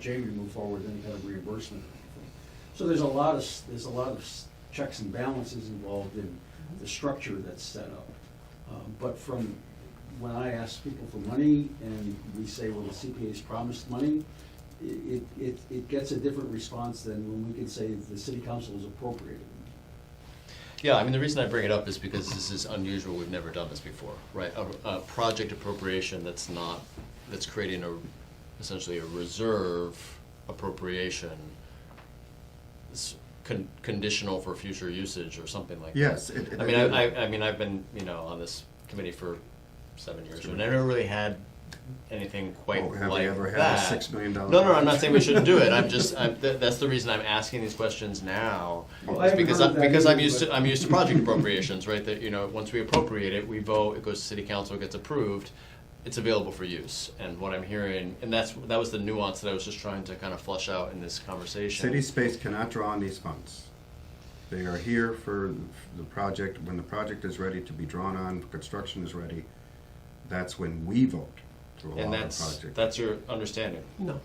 Jamie to move forward with any kind of reimbursement or anything. So there's a lot of checks and balances involved in the structure that's set up. But from when I ask people for money and we say, well, the CPA's promised money, it gets a different response than when we can say the city council is appropriating. Yeah, I mean, the reason I bring it up is because this is unusual, we've never done this before, right? A project appropriation that's creating essentially a reserve appropriation, conditional for future usage or something like that. Yes. I mean, I've been, on this committee for 7 years, and I never really had anything quite like that. Have we ever had a $6 million? No, I'm not saying we shouldn't do it. That's the reason I'm asking these questions now. Well, Is I haven't because heard that because I'm either, used to project appropriations, right? That once we appropriate it, we vote, it goes to city council, it gets approved, it's available for use. And what I'm hearing, and that was the nuance that I was just trying to kind of flush out in this conversation. City space cannot draw on these funds. They are here for the project. When the project is ready to be drawn on, construction is ready, that's when we vote to allow And the project. that's your understanding. No.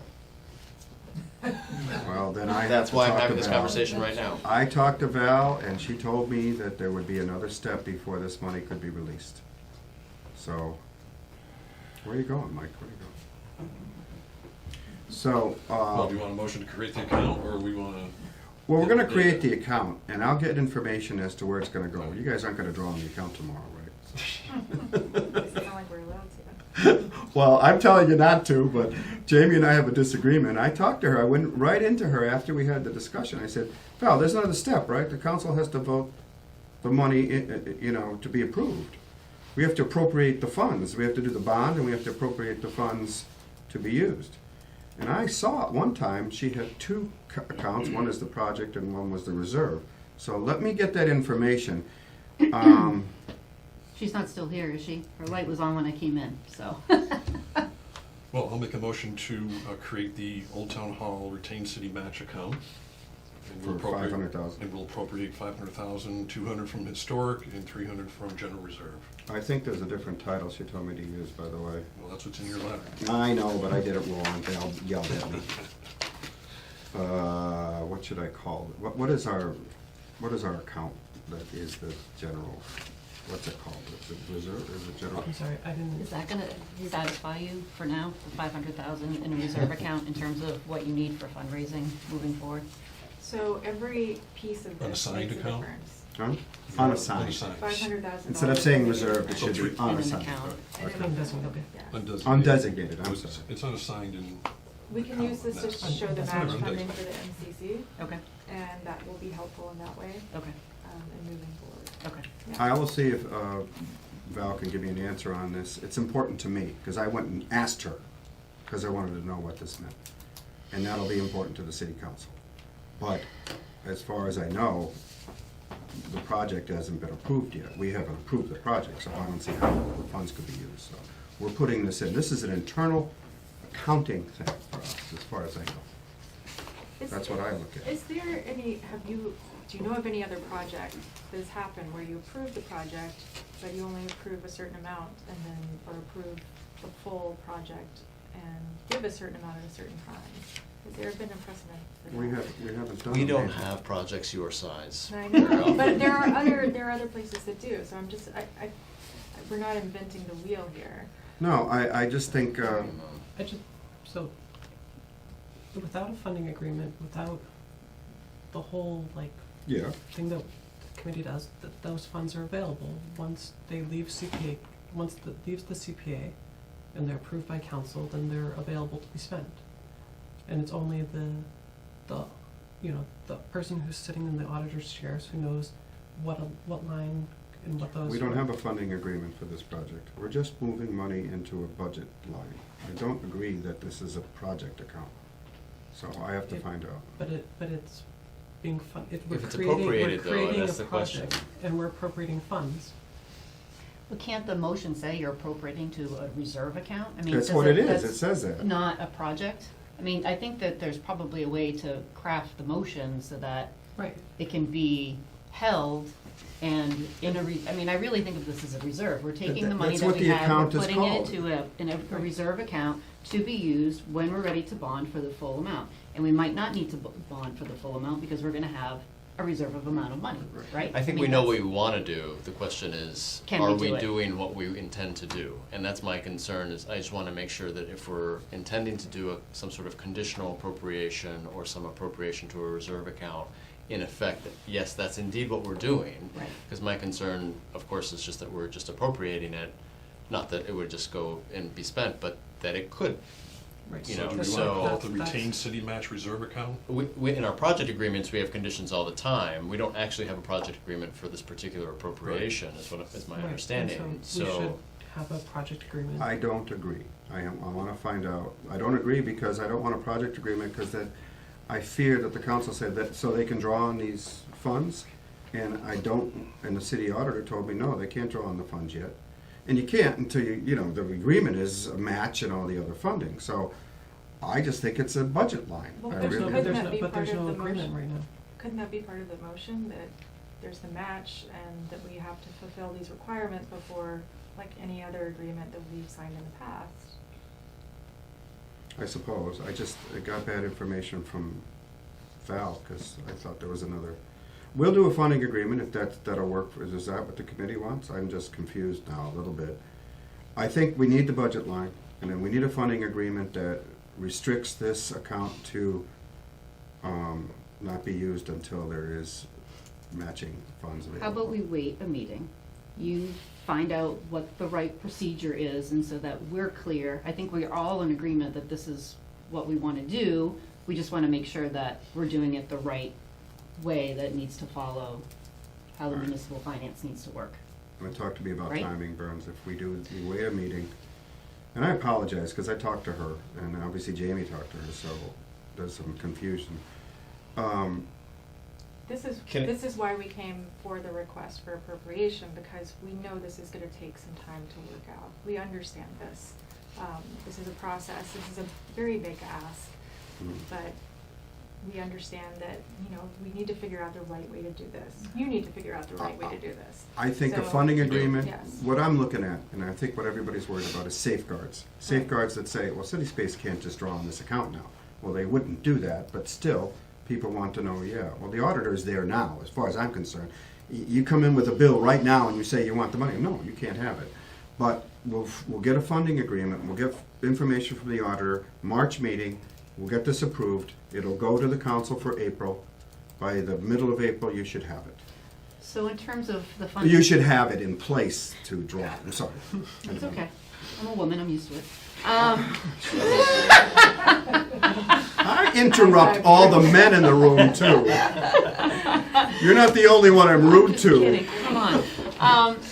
Well, then I have That's to why I'm talk to having this Val. conversation right now. I talked to Val, and she told me that there would be another step before this money could be released. So, where are you going, Mike? Where are you going? So, Well, do you want a motion to create the account, or we want to? well, we're gonna create the account, and I'll get information as to where it's gonna go. You guys aren't gonna draw on the account tomorrow, right? It's not like we're allowed to. Well, I'm telling you not to, but Jamie and I have a disagreement. I talked to her, I went right into her after we had the discussion. I said, Val, there's another step, right? The council has to vote the money, to be approved. We have to appropriate the funds. We have to do the bond, and we have to appropriate the funds to be used. And I saw at one time, she had two accounts, one is the project and one was the reserve. So let me get that information. She's not still here, is she? Her light was on when I came in, so. Well, I'll make a motion to create the Old Town Hall retained city match account. And we'll For appropriate- 500,000. And we'll appropriate 500,000, 200 from historic, and 300 from general reserve. I think there's a different title she told me to use, by the way. Well, that's what's in your letter. I know, but I did it wrong. They all yelled at me. What should I call it? What is our account that is the general, what's it called? Is it reserve, is it general? I'm sorry, I didn't. Is that gonna satisfy you for now, the 500,000 in a reserve account in terms of what you need for fundraising moving forward? So every piece of this Unassigned makes a account? difference. Huh? Unassigned. Unassigned. $500,000. Instead of saying reserved, it should be In an unassigned. account. And Okay. then- Undesignated. Yeah. Undesignated, I'm sorry. It's unassigned in. We can use this to account. show the That's match whatever. funding for the MCC, Okay, and that will be helpful in that way, okay, in moving forward. okay. Yeah. I will see if Val can give me an answer on this. It's important to me, because I went and asked her, because I wanted to know what this meant. And that'll be important to the city council. But as far as I know, the project hasn't been approved yet. We haven't approved the project, so I don't see how the funds could be used. So we're putting this in. This is an internal accounting thing for us, as far as I know. Is- That's what I look at. Is there any, do you know of any other project that has happened where you approve the project, but you only approve a certain amount and then, or approve the full project and give a certain amount at a certain time? Has there been a precedent for that? We haven't done We don't anything. have projects your size. I very know, often. but there are other places that do, so I'm just, we're not inventing the wheel here. No, I just think, I just, so, without a funding agreement, without the whole, yeah, thing that the committee does, that those funds are available once they leave CPA, once it leaves the CPA and they're approved by council, then they're available to be spent. And it's only the person who's sitting in the auditor's chairs who knows what line and what those. we don't have a funding agreement for this project. We're just moving money into a budget line. I don't agree that this is a project account. So I have to find out. But it's being we're If it's creating, appropriated, we're though, creating a that's the question. project and we're appropriating funds. But can't the motion say you're appropriating to a reserve account? I mean, That's does what it is. that's It says that. Not a project? I mean, I think that there's probably a way to craft the motion so that Right. it can be held and I mean, I really think of this as a reserve. We're taking the money That's that what we the have, account we're is putting it called. to a reserve account to be used when we're ready to bond for the full amount. And we might not need to bond for the full amount because we're gonna have a reserve of amount of money, right? I think mean, we know what that's- we want to do. The question is, Can are we do we it? doing what we intend to do? And that's my concern, is I just want to make sure that if we're intending to do some sort of conditional appropriation or some appropriation to a reserve account, in effect, that yes, that's indeed what we're doing. Right. Because my concern, of course, is just that we're just appropriating it, not that it would just go and be spent, but that it could. Right. You So know, do we want to so- call it the That's- retained city match reserve account? We, in our project agreements, we have conditions all the time. We don't actually have a project agreement for this particular appropriation, is my Right, and understanding, so we should have a project agreement. I don't agree. I want to find out. I don't agree because I don't want a project agreement because that I fear that the council said that so they can draw on these funds, and I don't. And the city auditor told me no, they can't draw on the funds yet, and you can't until the agreement is a match and all the other funding. So I just think it's a budget line. Well, I there's really no- do. Couldn't that be But there's part of no the agreement motion? right now. Couldn't that be part of the motion, that there's the match and that we have to fulfill these requirements before, like any other agreement that we've signed in the past? I suppose. I got bad information from Val because I thought there was another. We'll do a funding agreement if that'll work. Is that what the committee wants? I'm just confused now a little bit. I think we need the budget line, and then we need a funding agreement that restricts this account to not be used until there is matching funds available. How about we wait a meeting you find out what the right procedure is, and so that we're clear. I think we're all in agreement that this is what we want to do. We just want to make sure that we're doing it the right way, that it needs to follow how the Right. municipal finance needs to work. Talk to me about Right. timing, Burns, if we wait a meeting. And I apologize, because I talked to her, and obviously Jamie talked to her, so there's some confusion. This is why we came for the request for appropriation, because we know this is gonna take some time to work out. We understand this. This is a process, this is a very big ask, but we understand that, we need to figure out the right way to do this. You need to figure out the right way to do this. I think a So- funding agreement, Yes. what I'm looking at, and I think what everybody's worried about, is safeguards. Safeguards that say, well, City Space can't just draw on this account now. Well, they wouldn't do that, but still, people want to know, yeah, well, the auditor's there now, as far as I'm concerned. You come in with a bill right now and you say you want the money, no, you can't have it. But we'll get a funding agreement, we'll get information from the auditor, March meeting, we'll get this approved, it'll go to the council for April. By the middle of April, you should have it. So in terms of the funding. You should have it in place to draw. I'm sorry. It's okay. I'm a woman, I'm used to it. I interrupt all the men in the room too. You're not the only one I'm rude Just kidding, to. come on.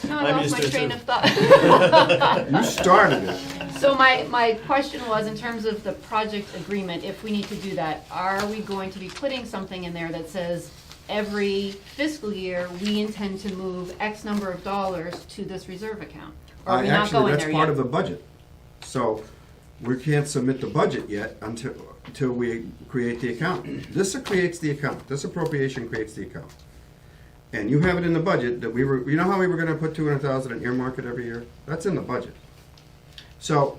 No, I I'm lost used my to it train too. of thought. You started it. So my question was, in terms of the project agreement, if we need to do that, are we going to be putting something in there that says every fiscal year, we intend to move X number of dollars to this reserve account? Or are we not Actually, going that's there part yet? of the budget. So we can't submit the budget yet until we create the account. This creates the account. This appropriation creates the account. And you have it in the budget that you know how we were gonna put 200,000 and earmark it every year? That's in the budget. So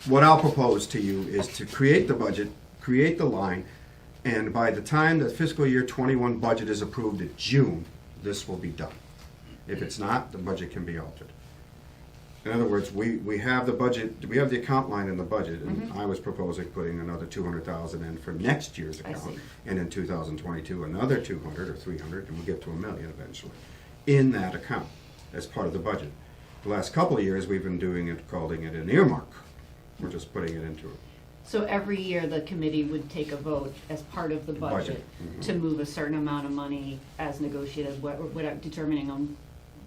what I'll propose to you is to create the budget, create the line, and by the time the fiscal year 21 budget is approved in June, this will be done. If it's not, the budget can be altered. In other words, we have the budget, we have the account line in the budget, and I was proposing putting another 200,000 in for next year's I account. see. And in 2022, another 200 or 300, and we'll get to $1 million eventually, in that account as part of the budget. The last couple of years, we've been calling it an earmark. We're just putting it into it. So every year, the committee would take a vote as part of the budget to move a certain amount of money as negotiated, determining on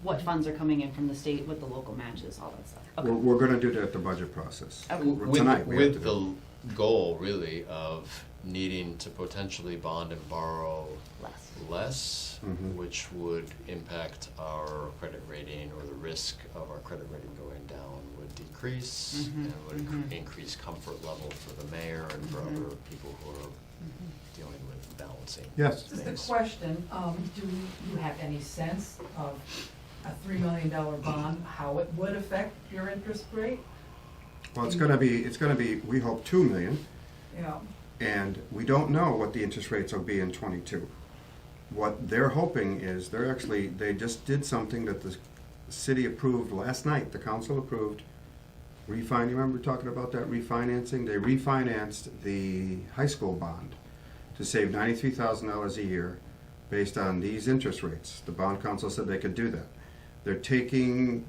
what funds are coming in from the state, what the local matches, all that stuff. Okay. We're gonna do that at the budget process. Okay. Tonight, we have to With do the goal, really, of needing to potentially bond and borrow less, Mhm. which would impact our credit rating, or the risk of our credit rating going down would decrease, and would increase comfort level for the mayor and for other people who are dealing with balancing. Yes. Just a things. question, do you have any sense of a $3 million bond, how it would affect your interest rate? Well, it's gonna be, we hope, 2 million. Yeah. And we don't know what the interest rates will be in '22. What they're hoping is, they just did something that the city approved last night, the council approved. You remember talking about that refinancing? They refinanced the high school bond to save $93,000 a year based on these interest rates. The bond council said they could do that. They're taking,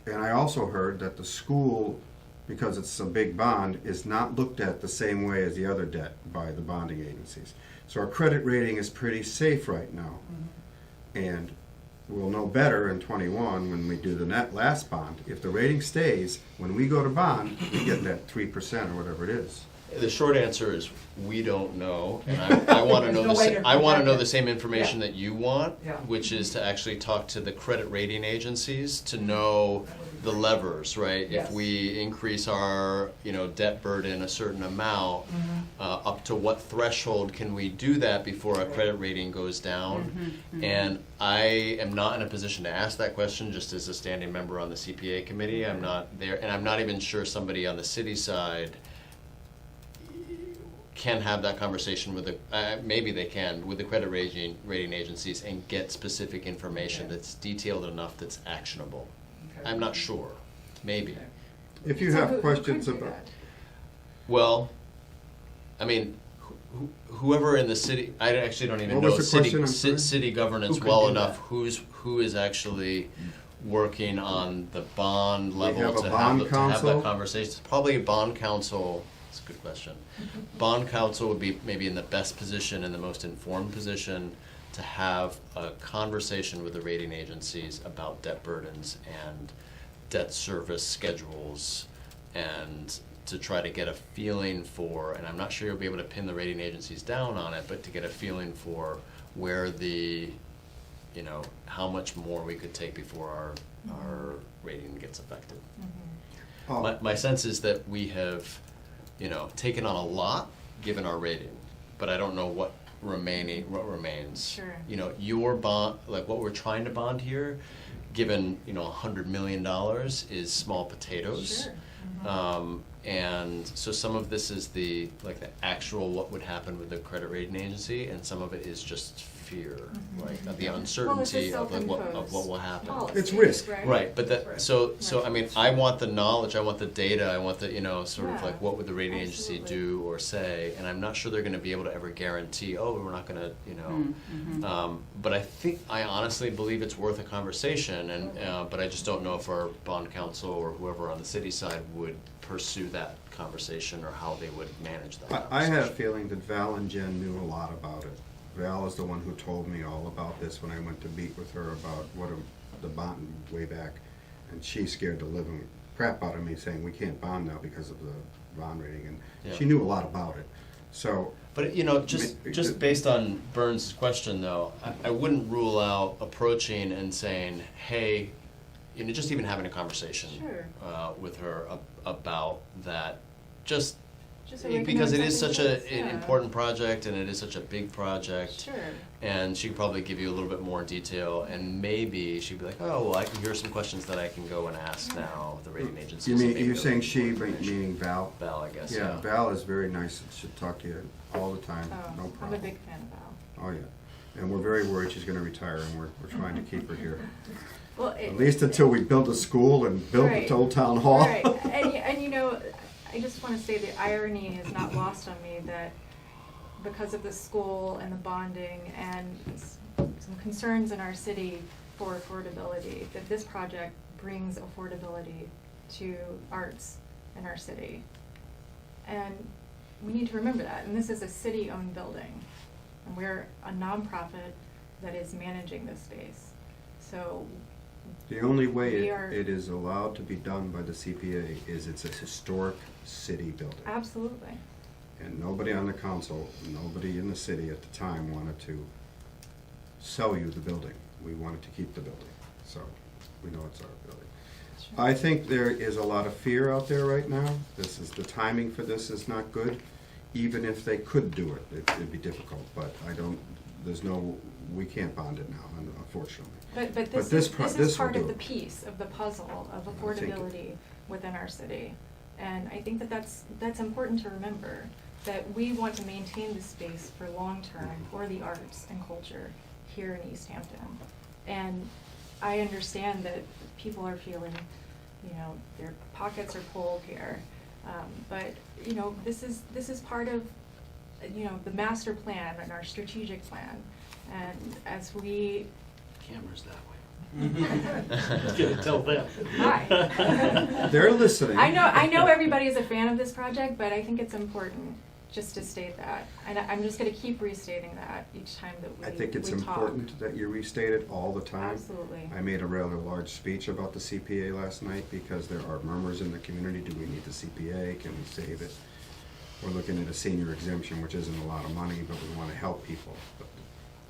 and I also heard that the school, because it's a big bond, is not looked at the same way as the other debt by the bonding agencies. So our credit rating is pretty safe right now. And we'll know better in '21 when we do the last bond. If the rating stays, when we go to bond, we get that 3% or whatever it is. The short answer is, we don't know, and I wanna know There's no way to I wanna protect know it. the same information that you want, Yeah. which is to actually talk to the credit rating agencies to know the levers, right? Yes. If we increase our, debt burden a certain amount, up to what threshold can we do that before our credit rating goes down? And I am not in a position to ask that question, just as a standing member on the CPA committee. I'm not there, and I'm not even sure somebody on the city side can have that conversation with maybe they can, with the credit rating agencies, and get specific information that's detailed enough that's actionable. Okay. I'm not sure, maybe. If you So have who questions could do about, that? Well, I mean, whoever in the city, I actually don't even What know was the question? I'm city sorry. city governance Who could well do enough, who is actually working on the bond level have a to bond have council? that conversation. Probably a bond council, that's a good question. Bond council would be maybe in the best position and the most informed position to have a conversation with the rating agencies about debt burdens and debt service schedules, and to try to get a feeling for, and I'm not sure you'll be able to pin the rating agencies down on it, but to get a feeling for where the, you know, how much more we could take before our rating gets affected. Oh, My sense is that we have, you know, taken on a lot, given our rating, but I don't know what remains. Sure. You know, your bond, like what we're trying to bond here, given, you know, $100 million is small potatoes. Sure. And so some of this is the actual what would happen with the credit rating agency, and some of it is just fear, like of the uncertainty of what will happen. It's risk. Right, but that, so I mean, I want the knowledge, I want the data, I want the, you know, sort of Yeah, like what would the rating agency absolutely. do or say, and I'm not sure they're gonna be able to ever guarantee, oh, we're not gonna, you know. But I honestly believe it's worth a conversation, and, but I just don't know if our bond counsel or whoever on the city side would pursue that conversation or how they would manage that I had a conversation. feeling that Val and Jen knew a lot about it. Val is the one who told me all about this when I went to meet with her about the bond way back. And she scared the living crap out of me saying, we can't bond now because of the bond rating. And Yeah. she knew a lot about it. So, But, you know, just based on Burns' question, though, I wouldn't rule out approaching and saying, hey, you know, just even having a conversation Sure. with her about that, just so we can because know it is such an something close, yeah. important project and it is such a big project. Sure. And she could probably give you a little bit more detail, and maybe she'd be like, oh, well, here are some questions that I can go and ask now the rating agency. you so mean, maybe you're they'll saying give she, you more information. meaning Val? Val, I guess, Yeah, yeah. Val is very nice, she'll talk to you all the time, Oh, no I'm problem. a big fan of Val. Oh, yeah. And we're very worried she's gonna retire, and we're trying to keep her here. Well, At least until we build a school and build Right. the old town hall. Right, and you know, I just want to say the irony is not lost on me that because of the school and the bonding and some concerns in our city for affordability, that this project brings affordability to arts in our city. And we need to remember that, and this is a city-owned building, and we're a nonprofit that is managing this space. So The only way We are- it is allowed to be done by the CPA is it's a historic city building. absolutely. And nobody on the council, nobody in the city at the time wanted to sell you the building. We wanted to keep the building, so we know it's our building. I think there is a lot of fear out there right now. The timing for this is not good. Even if they could do it, it'd be difficult, but we can't bond it now, unfortunately. But this this will is part do of the it. piece of the puzzle of I think it- affordability within our city. And I think that that's important to remember, that we want to maintain this space for long-term for the arts and culture here in Easthampton. And I understand that people are feeling, you know, their pockets are pulled here. But, you know, this is part of, you know, the master plan and our strategic plan. And as we Camera's that way. Tell them. Hi. They're listening. I know everybody is a fan of this project, but I think it's important just to state that. And I'm just gonna keep restating that each time that we I think it's we talk. important that you restate it all the time. Absolutely. I made a rather large speech about the CPA last night because there are murmurs in the community. Do we need the CPA? Can we save it? We're looking at a senior exemption, which isn't a lot of money, but we want to help people.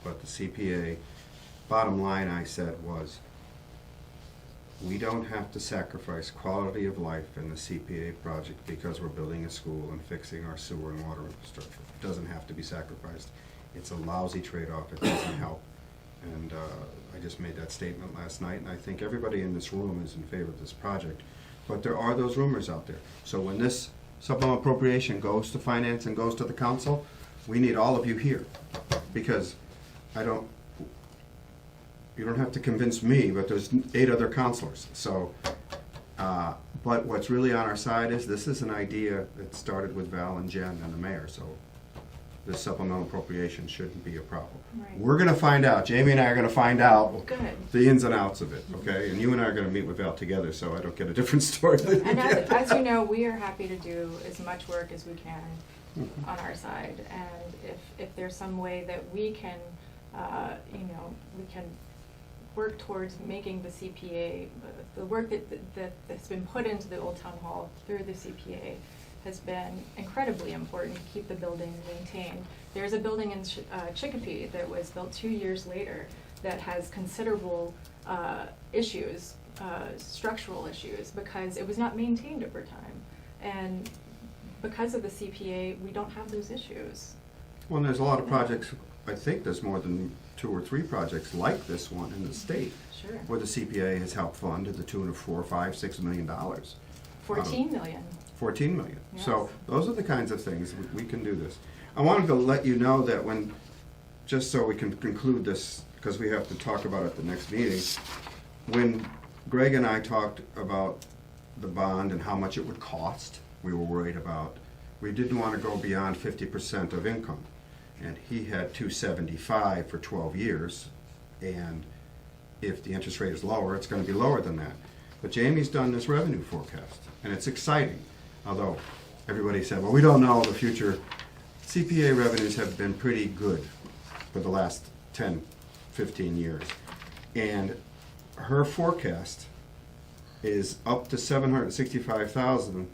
But the CPA, bottom line I said was, we don't have to sacrifice quality of life in the CPA project because we're building a school and fixing our sewer and water infrastructure. It doesn't have to be sacrificed. It's a lousy trade-off. It doesn't help. And I just made that statement last night, and I think everybody in this room is in favor of this project. But there are those rumors out there. So when this supplemental appropriation goes to finance and goes to the council, we need all of you here. Because you don't have to convince me, but there's 8 other counselors. So, but what's really on our side is this is an idea that started with Val and Jen and the mayor. So the supplemental appropriation shouldn't be a problem. Right. We're gonna find out, Jamie and I are gonna find out Good. the ins and outs of it, okay? And you and I are gonna meet with Val together, so I don't get a different story than you And get. as you know, we are happy to do as much work as we can on our side. And if there's some way that we can, we can work towards making the CPA, the work that's been put into the Old Town Hall through the CPA has been incredibly important to keep the building maintained. There's a building in Chicopee that was built 2 years later that has considerable issues, structural issues, because it was not maintained over time. And because of the CPA, we don't have those issues. Well, and there's a lot of projects, I think there's more than 2 or 3 projects like this one in the state, Sure. where the CPA has helped fund to the tune of $4, $5, $6 million. 14 million. 14 million. Yes. So those are the kinds of things, we can do this. I wanted to let you know that when, just so we can conclude this, because we have to talk about it at the next meeting, when Greg and I talked about the bond and how much it would cost, we were worried about, we didn't want to go beyond 50% of income. And he had 275 for 12 years, and if the interest rate is lower, it's going to be lower than that. But Jamie's done this revenue forecast, and it's exciting. Although everybody said, well, we don't know the future. CPA revenues have been pretty good for the last 10, 15 years. And her forecast is up to 765,000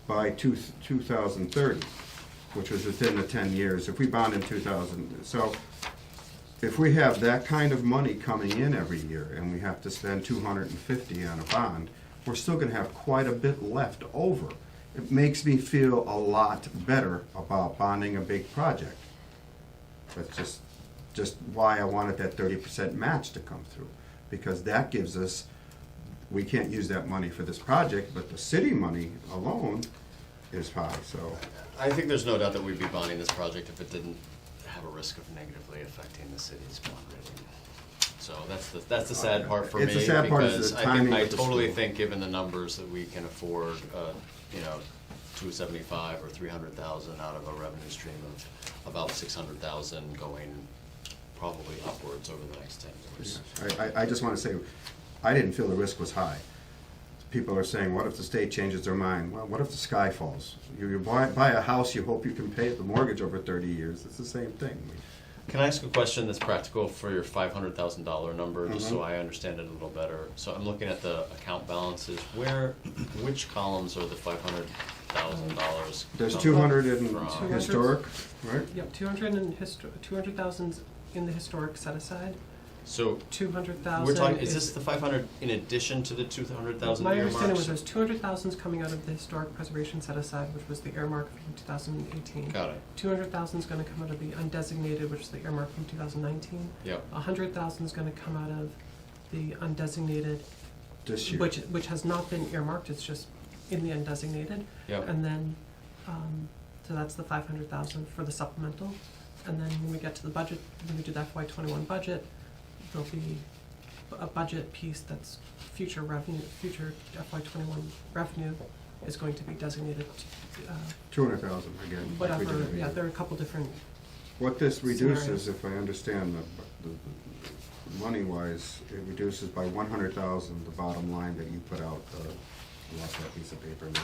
by 2030, which was within the 10 years. If we bond in 2000, so if we have that kind of money coming in every year and we have to spend 250 on a bond, we're still gonna have quite a bit left over. It makes me feel a lot better about bonding a big project. That's just why I wanted that 30% match to come through, because that gives us, we can't use that money for this project, but the city money alone is high, so. I think there's no doubt that we'd be bonding this project if it didn't have a risk of negatively affecting the city's bond rating. So that's the sad part for me. It's the sad part is the because timing I of the totally school. think, given the numbers, that we can afford, 275 or 300,000 out of a revenue stream of about 600,000 going probably upwards over the next 10 years. I just want to say, I didn't feel the risk was high. People are saying, what if the state changes their mind? Well, what if the sky falls? You buy a house, you hope you can pay the mortgage over 30 years. It's the same thing. Can I ask a question that's practical for your $500,000 number, just so Mhm. I understand it a little better? So I'm looking at the account balances. Which columns are the $500,000? There's come 200 in from? historic, right? Yep, 200,000 in the historic set aside, So 200,000 we're talking, is this the 500 in addition to the 200,000 My understanding was earmarks? there's 200,000 coming out of the historic preservation set aside, which was the earmark from 2018. Got it. 200,000 is going to come out of the undesignated, which is the earmark from 2019. Yep. 100,000 is going to come out of the undesignated, This year. which has not been earmarked. It's just in the undesignated. Yep. And then, so that's the 500,000 for the supplemental. And then when we get to the budget, when we do the FY21 budget, there'll be a budget piece that's future revenue, future FY21 revenue is going to be designated to, 200,000 again. like we whatever, did every yeah, year. there are a couple different, What this reduces, scenarios. if I understand the money-wise, it reduces by 100,000 the bottom line that you put out, I lost that piece of paper now.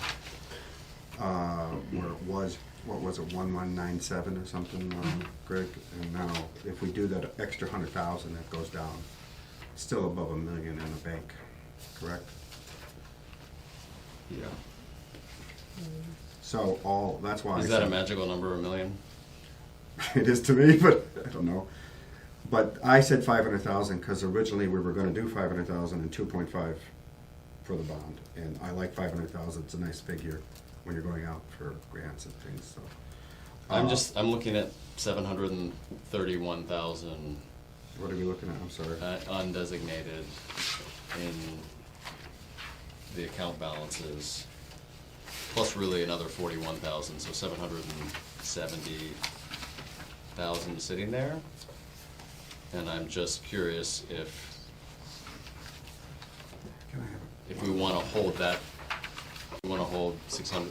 Where it was, what was it, 1197 or something, Greg? And now, if we do that extra 100,000, that goes down, still above $1 million in the bank, correct? Yeah. So that's why. I Is that a said- magical number, $1 million? It is to me, but I don't know. But I said 500,000 because originally we were going to do 500,000 and 2.5 for the bond, and I like 500,000. It's a nice figure when you're going out for grants and things. So I'm looking at 731,000 What are we looking at? I'm sorry. undesignated in the account balances, plus really another 41,000, so 770,000 sitting there. And I'm just curious if Can I have we want to hold that, we want to hold 600,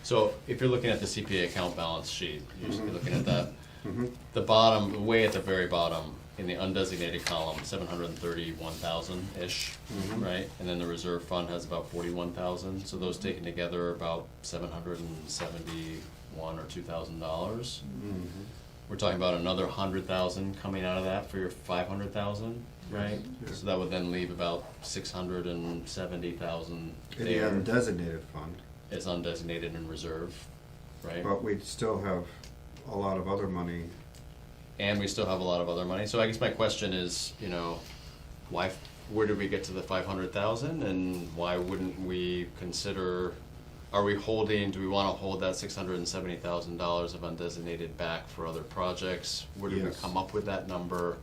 So if you're looking at the CPA account balance sheet, you're just Mhm. looking at that. Mhm. The bottom, way at the very bottom, in the undesignated column, 731,000-ish, Mhm. right? And then the reserve fund has about 41,000, so those taken together are about 771 or $2,000. Mhm. We're talking about another 100,000 coming out of that for your 500,000, right? Yeah. So that would then leave about 670,000 In the there undesignated fund, as undesignated in reserve, right? but we still have a lot of other money. And we still have a lot of other money. So I guess my question is, why, where did we get to the 500,000, and why wouldn't we consider, do we want to hold that $670,000 of undesignated back for other projects? Where did we Yes. come up with that number?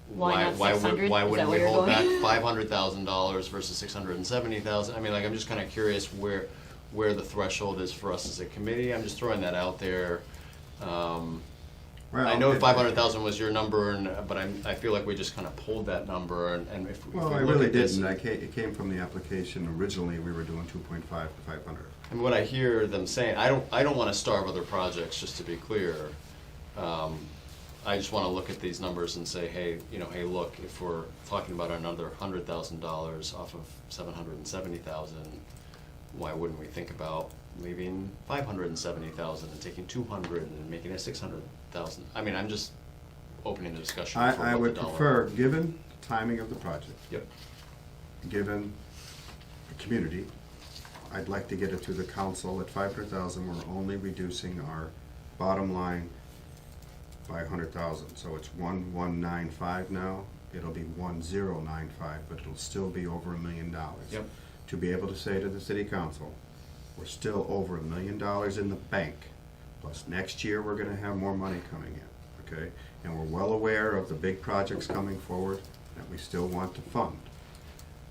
Why not 600? Why Is that wouldn't where we you're hold back going? $500,000 versus 670,000? I mean, I'm just kind of curious where the threshold is for us as a committee. I'm just throwing that out there. I know Well, 500,000 was your number, but I feel like we just kind of pulled that number, and if we Well, I look really at this. didn't. It came from the application. Originally, we were doing 2.5 to 500. I mean, what I hear them saying, I don't want to starve other projects, just to be clear. I just want to look at these numbers and say, hey, look, if we're talking about another $100,000 off of 770,000, why wouldn't we think about leaving 570,000 and taking 200 and making it 600,000? I mean, I'm just opening the discussion for I what would the dollar. prefer, given the timing of the project, Yep. given the community, I'd like to get it to the council at 500,000. We're only reducing our bottom line by 100,000. So it's 1,195 now. It'll be 1,095, but it'll still be over $1 million. Yep. To be able to say to the city council, we're still over $1 million in the bank. Plus next year, we're gonna have more money coming in, okay? And we're well aware of the big projects coming forward that we still want to fund.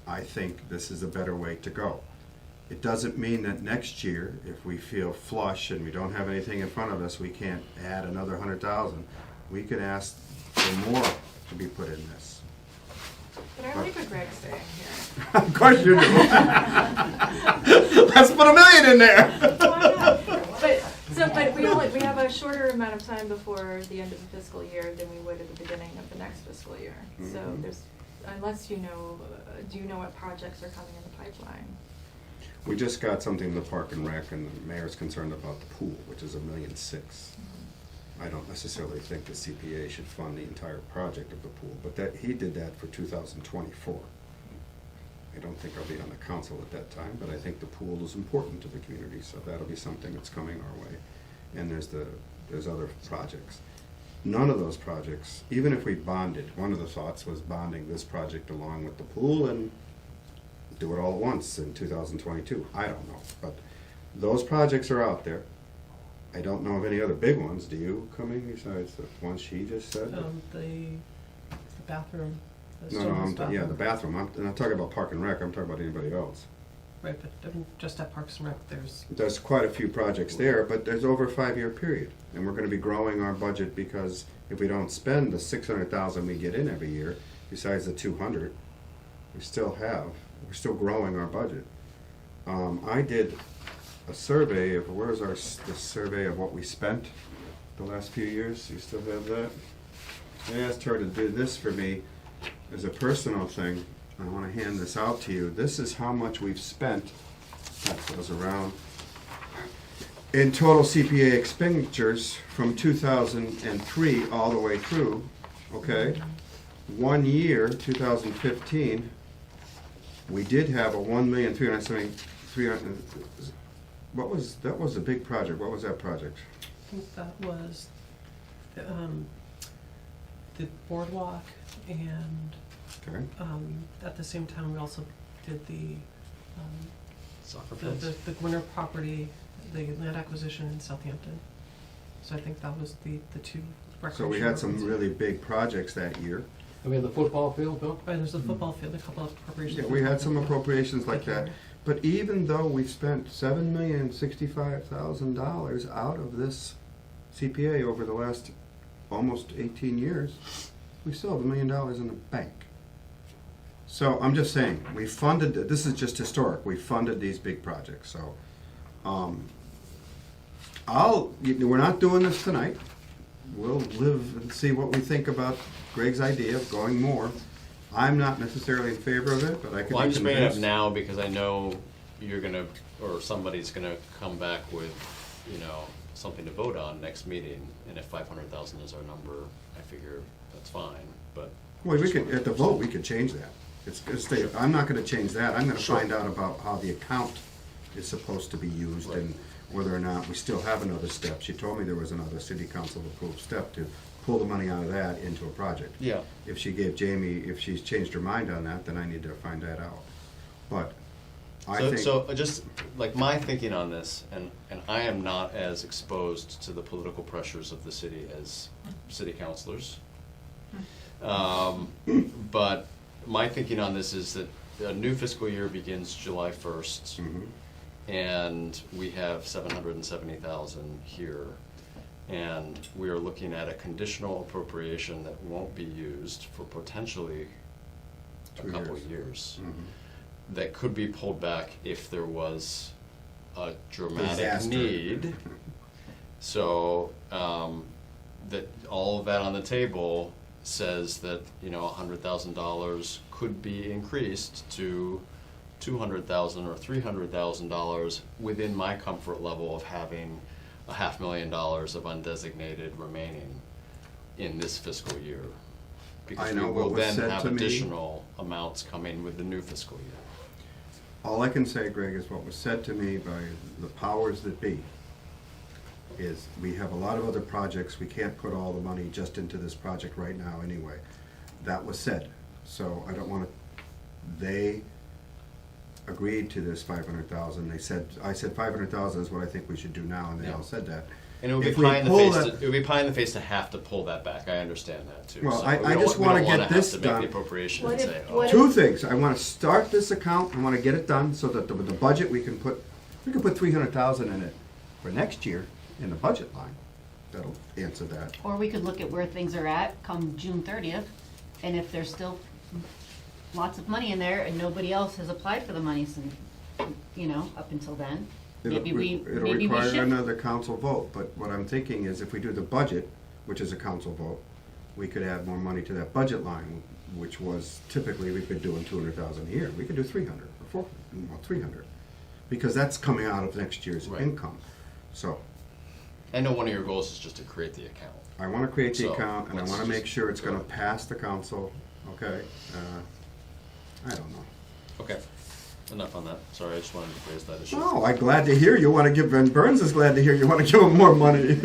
I think this is a better way to go. It doesn't mean that next year, if we feel flush and we don't have anything in front of us, we can't add another 100,000. We could ask for more to be put in this. But I like what Greg's saying here. Of course you do. Let's put $1 million in there. Why not? But we have a shorter amount of time before the end of the fiscal year than we would at the beginning of the next fiscal year. So Mhm. unless do you know what projects are coming in the pipeline? We just got something in the Park and Rec, and the mayor's concerned about the pool, which is $1.6 million. I don't necessarily think the CPA should fund the entire project of the pool, but he did that for 2024. I don't think I'll be on the council at that time, but I think the pool is important to the community, so that'll be something that's coming our way. And there's other projects. None of those projects, even if we bonded, one of the thoughts was bonding this project along with the pool and do it all at once in 2022. I don't know, but those projects are out there. I don't know of any other big ones. Do you, coming besides the ones she just said? The bathroom. the No, children's yeah, the bathroom. I'm not talking about Park and Rec. I'm talking about anybody else. Right, but I mean, just at Parks and Rec, There's quite a few projects there, but there's over a 5-year period, and we're going to be growing our budget because if we don't spend the 600,000 we get in every year, besides the 200, we're still growing our budget. I did a survey of the survey of what we spent the last few years. You still have that? I asked her to do this for me as a personal thing. I want to hand this out to you. This is how much we've spent. That goes around. In total CPA expenditures from 2003 all the way through, okay? 1 year, 2015, we did have a 1,370,300. That was a big project. What was that project? I think that was the boardwalk, and Okay. at the same time, we also did the Soccer fields. the Gwinner property, the land acquisition in Southampton. So I think that was the two. So we had some really big projects that year. And we had the football field, Bill? Right, there's the football field, a couple of appropriations. Yeah, we had some appropriations like that. But even though we spent $7,065,000 out of this CPA over the last almost 18 years, we still have $1 million in the bank. So I'm just saying, we funded, this is just historic, we funded these big projects, so we're not doing this tonight. We'll live and see what we think about Greg's idea of going more. I'm not necessarily in favor of it, but I could be Well, I'm just bringing it up convinced. now because I know you're gonna, or somebody's gonna come back with, something to vote on next meeting. And if 500,000 is our number, I figure that's fine, but. Well, we could, at the vote, we could change that. It's gonna stay, I'm not gonna change that. I'm gonna find out about how the account is supposed to be used and whether or not we still have another step. She told me there was another city council approved step to pull the money out of that into a project. Yeah. If she gave Jamie, if she's changed her mind on that, then I need to find that out. But I think. So just, like, my thinking on this, and I am not as exposed to the political pressures of the city as city councilors. But my thinking on this is that a new fiscal year begins July 1st. Mhm. And we have 770,000 here. And we are looking at a conditional appropriation that won't be used for potentially a 2 couple years. years. Mhm. That could be pulled back if there was a dramatic Disaster. need. So, that all of that on the table says that, $100,000 could be increased to $200,000 or $300,000 within my comfort level of having $500,000 of undesignated remaining in this fiscal year. Because I we know what will was then said have to me. additional amounts coming with the new fiscal year. All I can say, Greg, is what was said to me by the powers that be is we have a lot of other projects, we can't put all the money just into this project right now anyway. That was said, so I don't wanna, they agreed to this 500,000, I said 500,000 is what I think we should do now, and they all said that. And it would be If we pie in the pull face. that- It would be pie in the face to have to pull that back. I understand that too. Well, So I we don't- just we wanna don't get have this to done. make the appropriation What and if- say, what Two things, I wanna start this account, I wanna get it done, so that the budget, we can put 300,000 in it for next year in the budget line. That'll answer that. Or we could look at where things are at come June 30th, and if there's still lots of money in there and nobody else has applied for the money since, up until then, maybe we It'll require shift. another council vote, but what I'm thinking is if we do the budget, which is a council vote, we could add more money to that budget line, which was typically, we've been doing 200,000 a year. We could do 300 or 300, because that's coming out of next year's Right. income. So I know one of your goals is just to create the account. I want to create the So, account, and I let's want to make just sure it's go. going to pass the council, okay? I don't know. Okay, enough on that. Sorry, I just wanted to raise that issue. Oh, I'm glad to hear you want to give, and Burns is glad to hear you want to give him more money.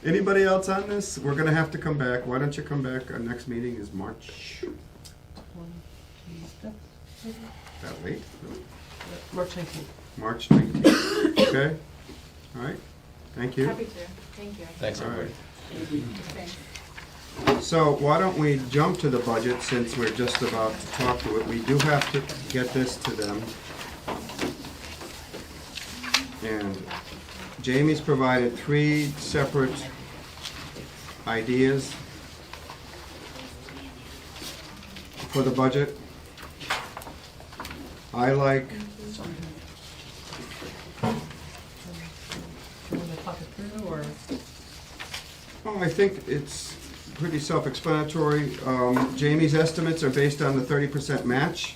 Anybody else on this? We're going to have to come back. Why don't you come back? Our next meeting is March. That late? March 19th. March 19th. Okay? All right? Thank you. Happy to, thank you. Thanks, All everybody. Thanks. So why don't we jump to the budget since we're just about to talk to it. We do have to get this to them. And Jamie's provided 3 separate ideas for the budget. I like, Do you want to talk it through, or? oh, I think it's pretty self-explanatory. Jamie's estimates are based on the 30% match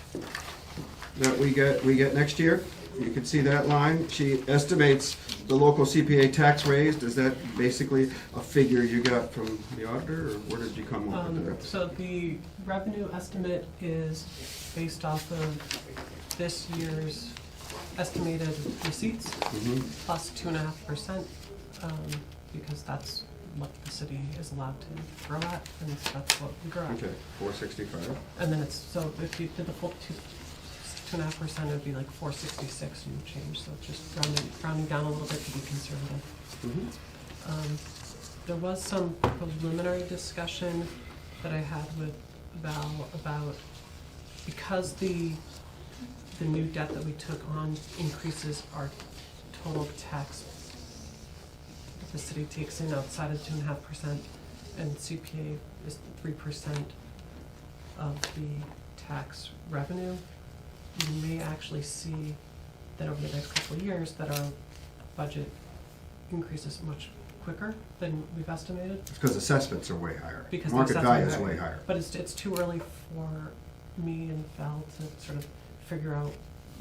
that we get next year. You can see that line. She estimates the local CPA tax raised. Is that basically a figure you got from the auditor, or where did you come up with that? So the revenue estimate is based off of this year's estimated receipts Mhm. plus 2.5%, because that's what the city is allowed to grow at, and that's what we grow at. Okay, 465. And then so if you did the full 2.5%, it'd be like 466 and change, so just rounding down a little bit to be conservative. Mhm. There was some preliminary discussion that I had with Val about, because the new debt that we took on increases our total tax that the city takes in outside of 2.5%, and CPA is 3% of the tax revenue. You may actually see that over the next couple of years that our budget increases much quicker than we've estimated. It's because assessments are way higher. Because the Market value is assessment- way higher. But it's too early for me and Val to sort of figure out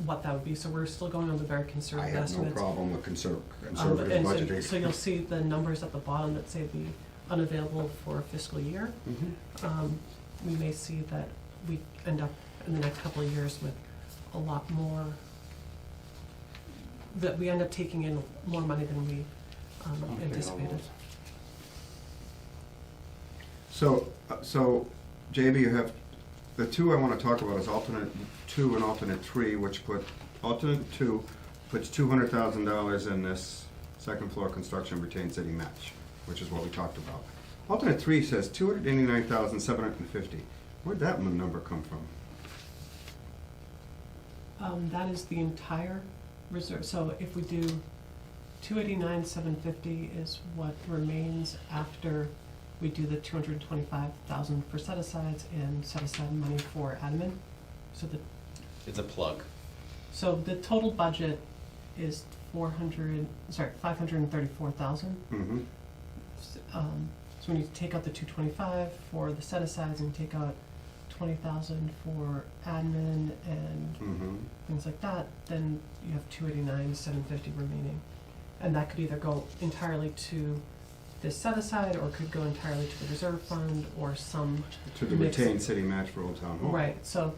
what that would be, so we're still going on the very I conservative have estimates. no problem with conservative And so budgeting. you'll see the numbers at the bottom that say the unavailable for fiscal year. Mhm. We may see that we end up in the next couple of years with a lot more, that we end up taking in more money than we anticipated. So, Jamie, you have, the two I want to talk about is alternate 2 and alternate 3, which alternate 2 puts $200,000 in this second floor construction retained city match, which is what we talked about. Alternate 3 says $289,750. Where'd that number come from? That is the entire reserve, so if we do 289,750 is what remains after we do the 225,000 for set-asides and set aside money for admin. So It's a plug. the total budget is 534,000. Mm-hmm. So when you take out the 225 for the set-asides and take out 20,000 for admin and Mm-hmm. things like that, then you have 289,750 remaining. And that could either go entirely to this set-aside, or could go entirely to the reserve fund, or some To the mix. retained city match for Old Town Hall. Right, so,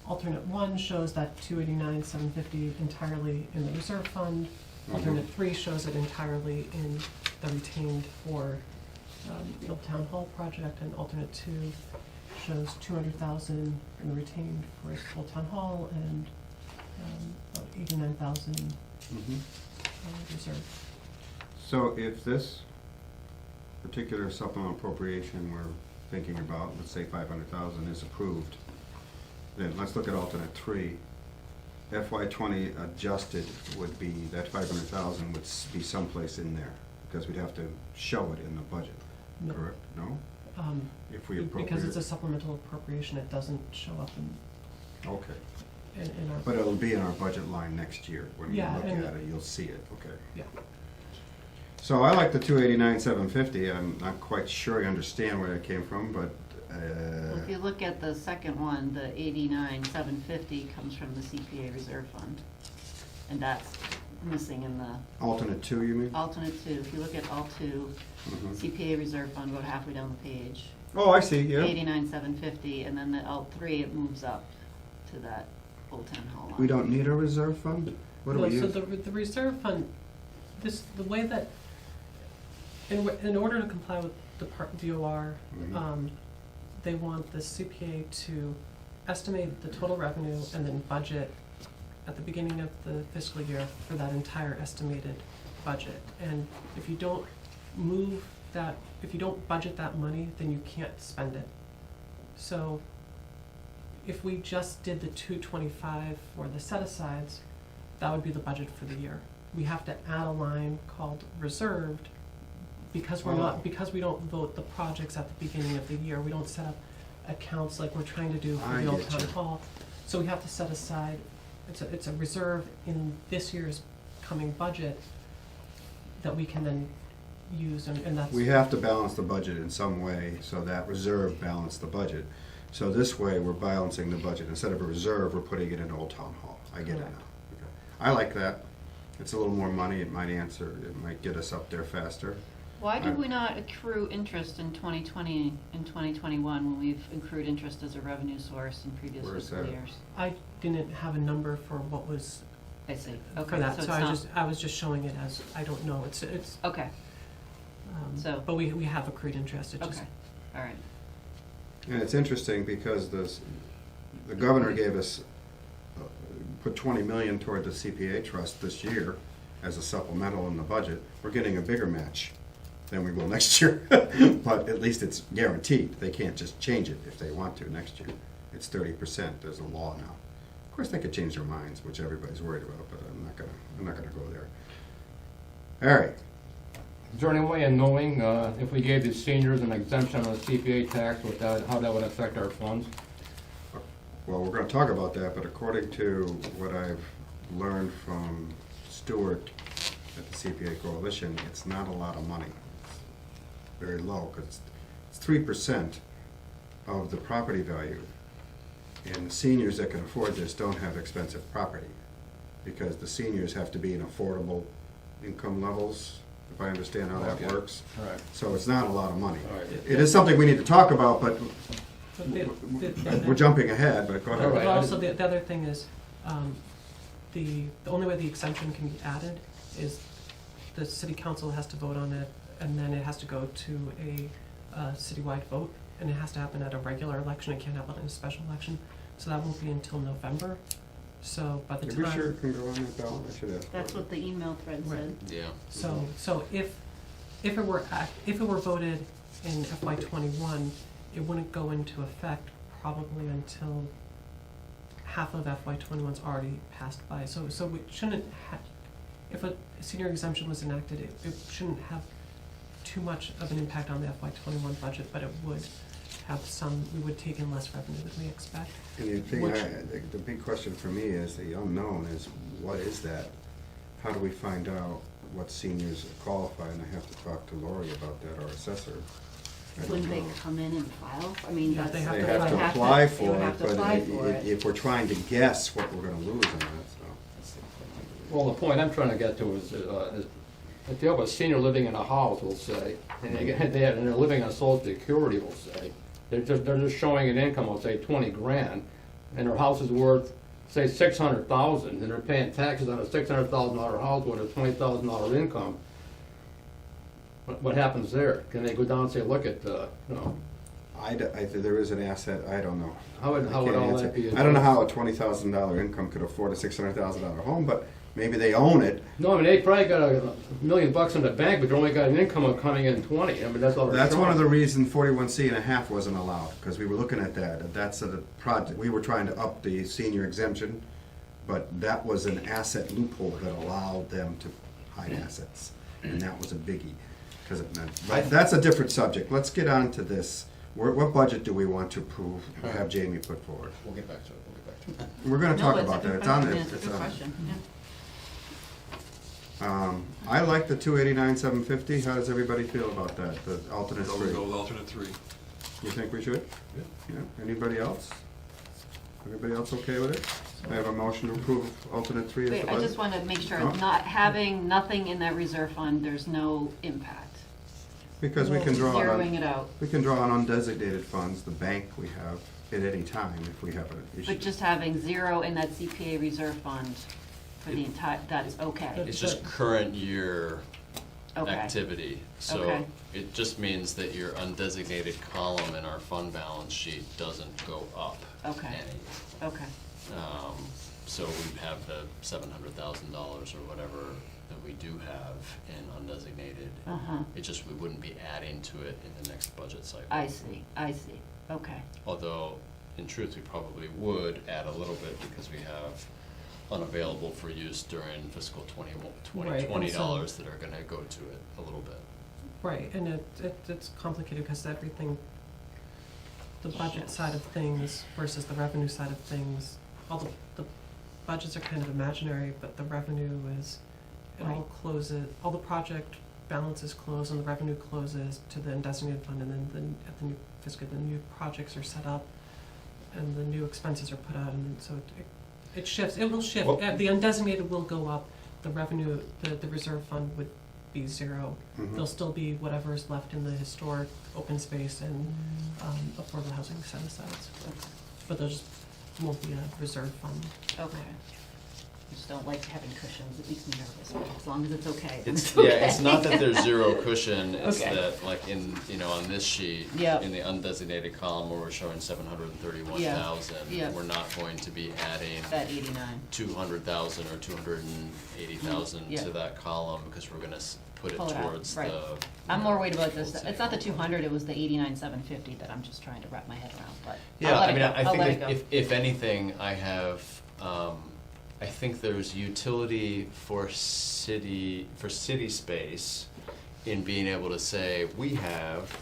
alternate 1 shows that 289,750 entirely in the reserve fund. Alternate 3 shows it entirely in the retained for the Old Town Hall project, and alternate 2 shows 200,000 in the retained for Old Town Hall and about 89,000 Mhm. reserve. So if this particular supplemental appropriation we're thinking about, let's say 500,000 is approved, then let's look at alternate 3. FY20 adjusted would be, that 500,000 would be someplace in there, because we'd have to show it in the budget, No. correct? No? If we appropriate. Because it's a supplemental appropriation, it doesn't show up Okay, in our. but it'll be in our budget line next year. When you Yeah, look and- at it, you'll see it, okay. Yeah. So I like the 289,750. I'm not quite sure I understand where it came from, but Well, if you look at the second one, the 89,750 comes from the CPA reserve fund. And that's missing in the alternate 2, you mean? alternate 2. If you look at all 2, Mhm. CPA reserve fund, go halfway down the page. Oh, I see, yeah. 89,750, and then the alt 3, it moves up to that Old Town Hall line. We don't need a reserve fund? What do No, we so use? the reserve fund, the way that, in order to comply with the DOR, Mhm. they want the CPA to estimate the total revenue and then budget at the beginning of the fiscal year for that entire estimated budget. And if you don't budget that money, then you can't spend it. So if we just did the 225 for the set-asides, that would be the budget for the year. We have to add a line called reserved, because Oh. because we don't vote the projects at the beginning of the year. We don't set up accounts like we're trying to do for I the Old get Town you. Hall. So we have to set aside, it's a reserve in this year's coming budget that we can then use, and that's. We have to balance the budget in some way, so that reserve balanced the budget. So this way, we're balancing the budget. Instead of a reserve, we're putting it in Old Town Hall. I get it now. Correct. Okay. I like that. It's a little more money. It might get us up there faster. Why did we not accrue interest in 2020 and 2021 when we've accrued interest as a revenue source in previous Where is fiscal that? years? I didn't have a number for what was I see. for Okay, that, so so it's not, I was just showing it as, I don't know, it's, okay, So- but we have accrued interest, it just. okay, all right. And it's interesting because the governor gave us, put 20 million toward the CPA trust this year as a supplemental in the budget. We're getting a bigger match than we will next year. But at least it's guaranteed. They can't just change it if they want to next year. It's 30%. There's a law now. Of course, they could change their minds, which everybody's worried about, but I'm not gonna go there. All right. Is there any way of knowing if we gave the seniors an exemption on the CPA tax, how that would affect our funds? Well, we're gonna talk about that, but according to what I've learned from Stuart at the CPA Coalition, it's not a lot of money. It's very low, because it's 3% of the property value. And the seniors that can afford this don't have expensive property, because the seniors have to be in affordable income levels, if I understand how that Okay. works. Alright. So it's not a lot of money. All right. It is something we need to talk about, but But the- we're jumping ahead, but go All ahead. right. But also, the other thing is, the only way the exemption can be added is the city council has to vote on it, and then it has to go to a citywide vote, and it has to happen at a regular election, it can't happen in a special election, so that won't be until November. So by the Are we time. sure it can go on that ballot? I should ask. That's what the email thread said. Yeah. So if it were voted in FY '21, it wouldn't go into effect probably until half of FY '21's already passed by. So we shouldn't have, if a senior exemption was enacted, it shouldn't have too much of an impact on the FY '21 budget, but it would have some, we would take in less revenue than we expect. And the thing, the big question for me is, the unknown is, what is that? How do we find out what seniors qualify? And I have to talk to Lori about that, our assessor. I don't Wouldn't they know. come in and file? I mean, Yeah, that's. they have They to have to apply. apply They for would it, have to but apply for it. if we're trying to guess what we're gonna lose on that, so. Well, the point I'm trying to get to is if you have a senior living in a house, we'll say, and they're living on Social Security, we'll say, they're just showing an income of, say, 20 grand, and their house is worth, say, 600,000, and they're paying taxes on a $600,000 house with a $20,000 income. What happens there? Can they go down and say, look at, There is an asset, I don't know. How would I all can't that answer. be I don't know how a addressed? $20,000 income could afford a $600,000 home, but maybe they own it. No, I mean, they probably got $1 million in the bank, but they only got an income of coming in 20. I mean, that's all they're That's one of the showing. reasons 41C.5 wasn't allowed, because we were looking at that. That's a project, we were trying to up the senior exemption, but that was an asset loophole that allowed them to hide assets, and that was a biggie. Because but that's a different subject. Let's get on to this. What budget do we want to approve, have Jamie put forward? We'll get back to it. We're gonna No, talk it's a about good that. It's on question. there. It's a good on there. question, yeah. I like the 289,750. How does everybody feel about that, the alternate So we'll three? go with alternate 3. You think we should? Yeah. Yeah, anybody else? Everybody else okay with it? I have a motion to approve alternate 3 as the Wait, budget. I just wanna make sure, Oh. not having nothing in that reserve fund, there's no impact. Because we can draw Zeroing on, it out, we can draw on undesignated funds, the bank we have at any time if we have an issue. but just having zero in that CPA reserve fund for the entire, that's okay, It's just current year okay. activity. So Okay. it just means that your undesignated column in our fund balance sheet doesn't go up Okay. any. Okay, So we have the $700,000 or whatever that we do have in undesignated. uh-huh, It just, we wouldn't be adding to it in the next budget cycle. I see, okay, Although, in truth, we probably would add a little bit because we have unavailable for use during fiscal Right, and so- 2020 dollars that are gonna go to it a little bit. Right, and it's complicated because everything, the budget side of things versus the revenue side of things, all the budgets are kind of imaginary, but the revenue is, it all Right. closes, all the project balances close and the revenue closes to the undesignated fund, and then at the new fiscal, the new projects are set up and the new expenses are put out, and so it shifts, it will shift. Well- The undesignated will go up, the revenue, the reserve fund would be zero. Mhm. There'll still be whatever is left in the historic open space and affordable housing set asides. But there just won't be a reserve fund. okay. I just don't like having cushions, it makes me nervous, but as long as it's okay, then It's, it's okay. yeah, it's not that there's zero cushion, it's Okay. that, like, on this sheet, Yeah. in the undesignated column where we're showing 731,000, Yeah. we're not going to be adding That 89, 200,000 or 280,000 Yeah. to that column, because we're gonna put it Pull it out, towards right. the. I'm more worried about this, full it's not the table. 200, it was the 89,750 that I'm just trying to wrap my head around, but Yeah, I'll let I it mean, go, I I'll let it think go. if anything, I have, I think there's utility for city space in being able to say, we have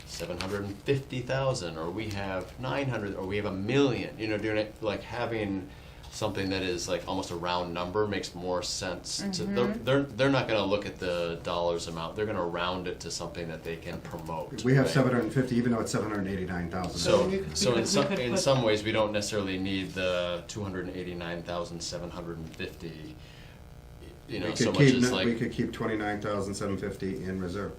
750,000, or we have 900, or we have 1 million, doing it, like having something that is like almost a round number makes more sense. Mm-hmm. They're not gonna look at the dollars amount, they're gonna round it to something that they can promote. We have right? 750, even though it's 789,000. So, We could- so we in could- some, we could in put- some ways, we don't necessarily need the 289,750, you know, We so could much keep, as we like, could keep 29,750 in reserve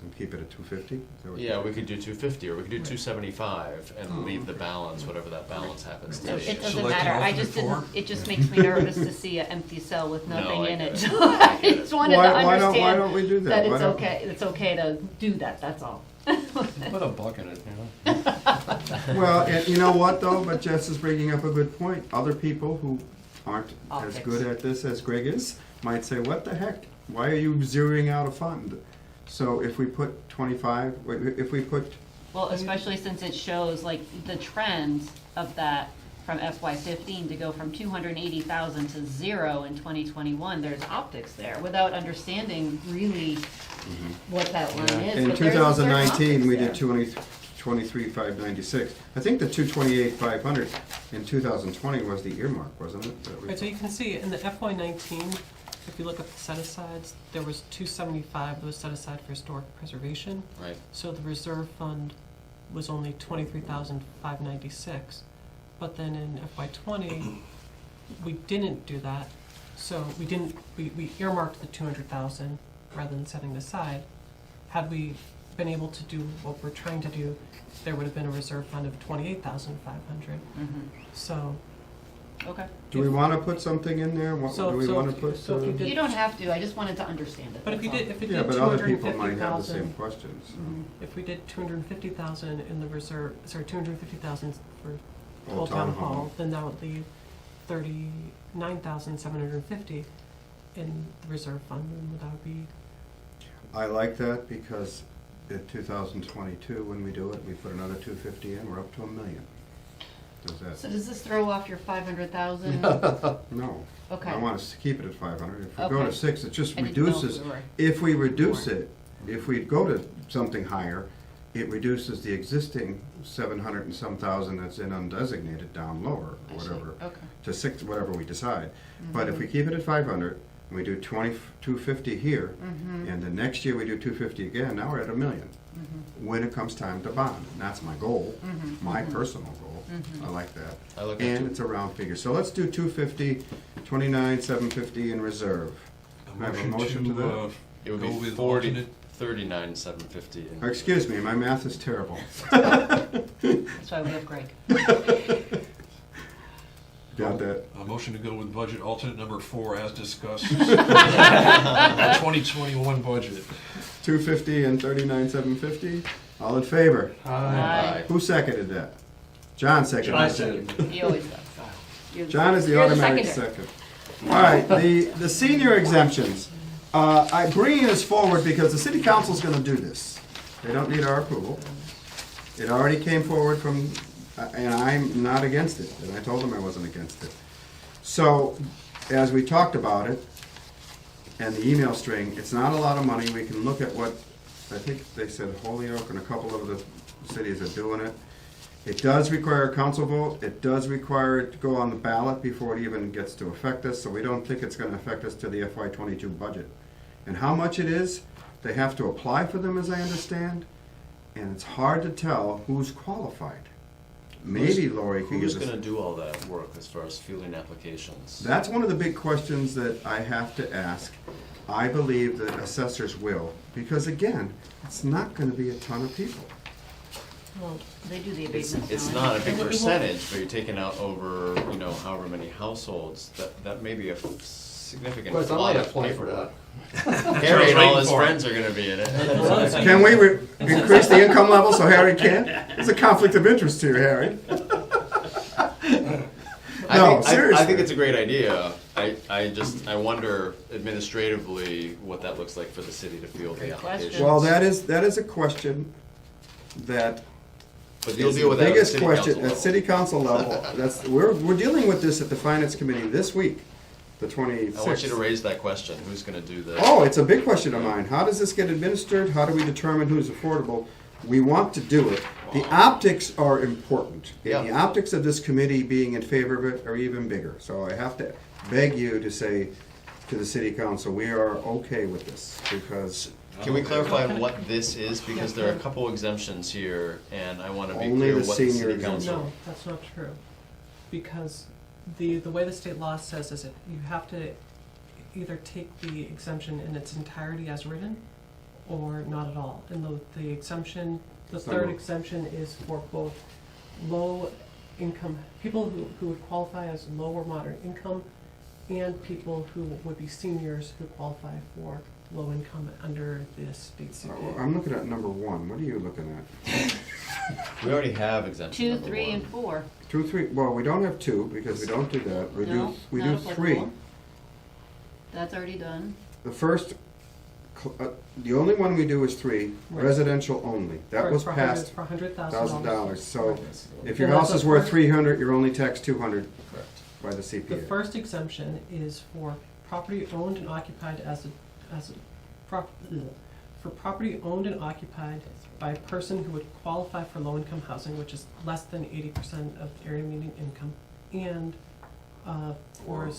and keep it at 250. yeah, we could do 250, or we could do 275 and leave the balance, whatever that balance happens So to be. it doesn't Select matter, I alternate just didn't, four? it just makes me nervous to see an empty cell with No, nothing I in get it. it. So I just wanted to Why understand don't we do that? that Why it's don't- okay to do that, that's all. Put a buck in it, you know? Well, and you know what though, but Jess is bringing up a good point. Other people who aren't as Optics. good at this as Greg is might say, what the heck? Why are you zeroing out a fund? So if we put 25, if we put, Well, especially since it shows like the trend of that from FY15 to go from 280,000 to 0 in 2021, there's optics there without understanding really what that line is. in but there's a certain 2019, we did optics 23,596. I think the 228,500 in 2020 was the earmark, wasn't it? That we- Right, so you can see in the FY19, if you look at the set-asides, there was 275 that was set aside for historic preservation. Right, So the reserve fund was only 23,596. But then in FY20, we didn't do that. So we earmarked the 200,000 rather than setting it aside. Had we been able to do what we're trying to do, there would have been a reserve fund of 28,500. So, Okay. Do we want to put something in there? What, So- do we so want to if- put? so if you did- You don't have to, I just wanted to understand it. but if you that's did, all. if it Yeah, did but other people might have the same 250,000, questions. if we did 250,000 in the reserve, sorry, 250,000 for Old Old Town Town Hall. Hall, then that would leave 39,750 in the reserve fund, and that would be, I like that because in 2022, when we do it, we put another 250 in, we're up to $1 million. Does that? So does this throw off your 500,000? No. Okay. I want us to keep it at 500. If we go to Okay. 6, it just I didn't know if reduces. we were- If we reduce it, if we go to something higher, it reduces the existing 700 and some thousand that's in undesignated down lower, I or see. whatever, Okay. to 6, whatever we decide. But Mm-hmm. if we keep it at 500, and we do 250 here, Mm-hmm. and the next year we do 250 again, now we're at $1 million. When it comes time to bond, and that's my goal, Mm-hmm. my personal goal. I like that. I like that And too. it's a round figure. So let's do 250, 29,750 in reserve. A I have a motion motion to to, that? it would go be with 39,750. Oh, excuse me, my math is terrible. That's why we have Greg. Got that? A motion to go with budget alternate number 4 as discussed. Our 2021 budget. 250 and 39,750. All in favor? Aye. Who seconded that? John seconded John it. seconded. He always does. You're John is the you're automatic seconder. second. All right, the senior exemptions. I'm bringing this forward because the city council's gonna do this. They don't need our approval. It already came forward from, and I'm not against it, and I told them I wasn't against it. So, as we talked about it, and the email string, it's not a lot of money. We can look at what, I think they said Holyoke and a couple of the cities are doing it. It does require a council vote. It does require it to go on the ballot before it even gets to affect us, so we don't think it's gonna affect us to the FY22 budget. And how much it is, they have to apply for them, as I understand, and it's hard to tell who's qualified. Maybe Lori can give Who's us. gonna do all that work as far as fielding applications? That's one of the big questions that I have to ask. I believe that assessors will, because again, it's not gonna be a ton of people. Well, they do the It's, abatements. it's now not a anyway. big percentage, but you're taking out over, you know, however many households, that may be a significant Of course, I lot might of apply for paperwork. that. Harry and all his waiting for it. friends are gonna be in it. Can we increase the income level so Harry can? There's a conflict of interest here, Harry. No, I seriously. think it's a great idea. I wonder administratively what that looks like for the city to field the Great application. question. Well, that is a question that But you'll is deal the with that at the biggest city question council at level. city council level. We're dealing with this at the finance committee this week, the 26th. I want you to raise that question, who's gonna do this? Oh, it's a big question of mine. How does this get administered? How do we determine who's affordable? we want to do it. The optics are important. Yeah. And the optics of this committee being in favor of it are even bigger. So I have to beg you to say to the city council, we are okay with this, because Can we clarify what this is? Because there are a couple exemptions here, and I wanna be Only clear the what the senior city council. No, that's not true. Because the way the state law says is that you have to either take the exemption in its entirety as written or not at all. And the exemption, the So- third exemption is for both low income, people who would qualify as low or moderate income, and people who would be seniors who qualify for low income under the state CPA. I'm looking at number one. What are you looking at? We already have exemption 2, number 3, one. and 4. 2, 3, well, we don't have 2 because we don't do that. We No, do not 3. applicable. That's already done. The first, the only one we do is 3, Right. residential only. That was passed For $100,000. $1,000. So if your And house that's is a worth first- 300, you're only taxed 200 Correct. by the The CPA. first exemption is for property owned and occupied for property owned and occupied by a person who would qualify for low-income housing, which is less than 80% of area median income, and for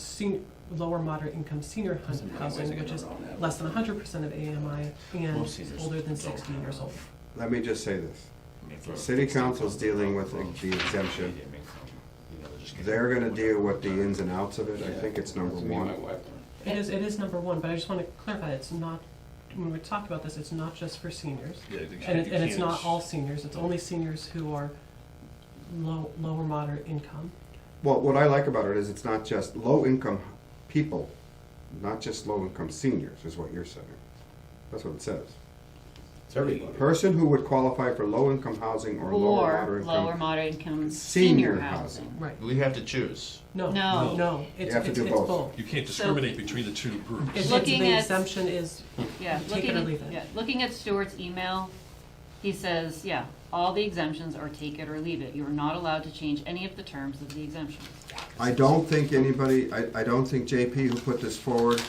lower moderate income senior housing, which is less than 100% of AMI and Most seniors older than don't 60 years old. Let me just say this. City council's dealing with the exemption. They're gonna deal with the ins and outs of it. I think it's number Me and my 1. wife. It is number one, but I just want to clarify, it's not, when we talk about this, it's not just for seniors. Yeah, And it's not all seniors, it's only seniors who are low or moderate income. Well, what I like about it is it's not just low-income people, not just low-income seniors, is what you're saying. That's what it says. It's everybody. Person who would qualify for low-income housing or lower Or moderate lower income. moderate income Senior senior housing. housing. Right. We have to choose. No, No. no, it's, You have to it's do it's both. both. You can't discriminate between the two groups. It's, Looking the at- exemption is, Yeah, Take looking it or at, leave it. yeah, looking at Stuart's email, he says, yeah, all the exemptions are take it or leave it. You are not allowed to change any of the terms of the exemption. I don't think anybody, I don't think JP who put this forward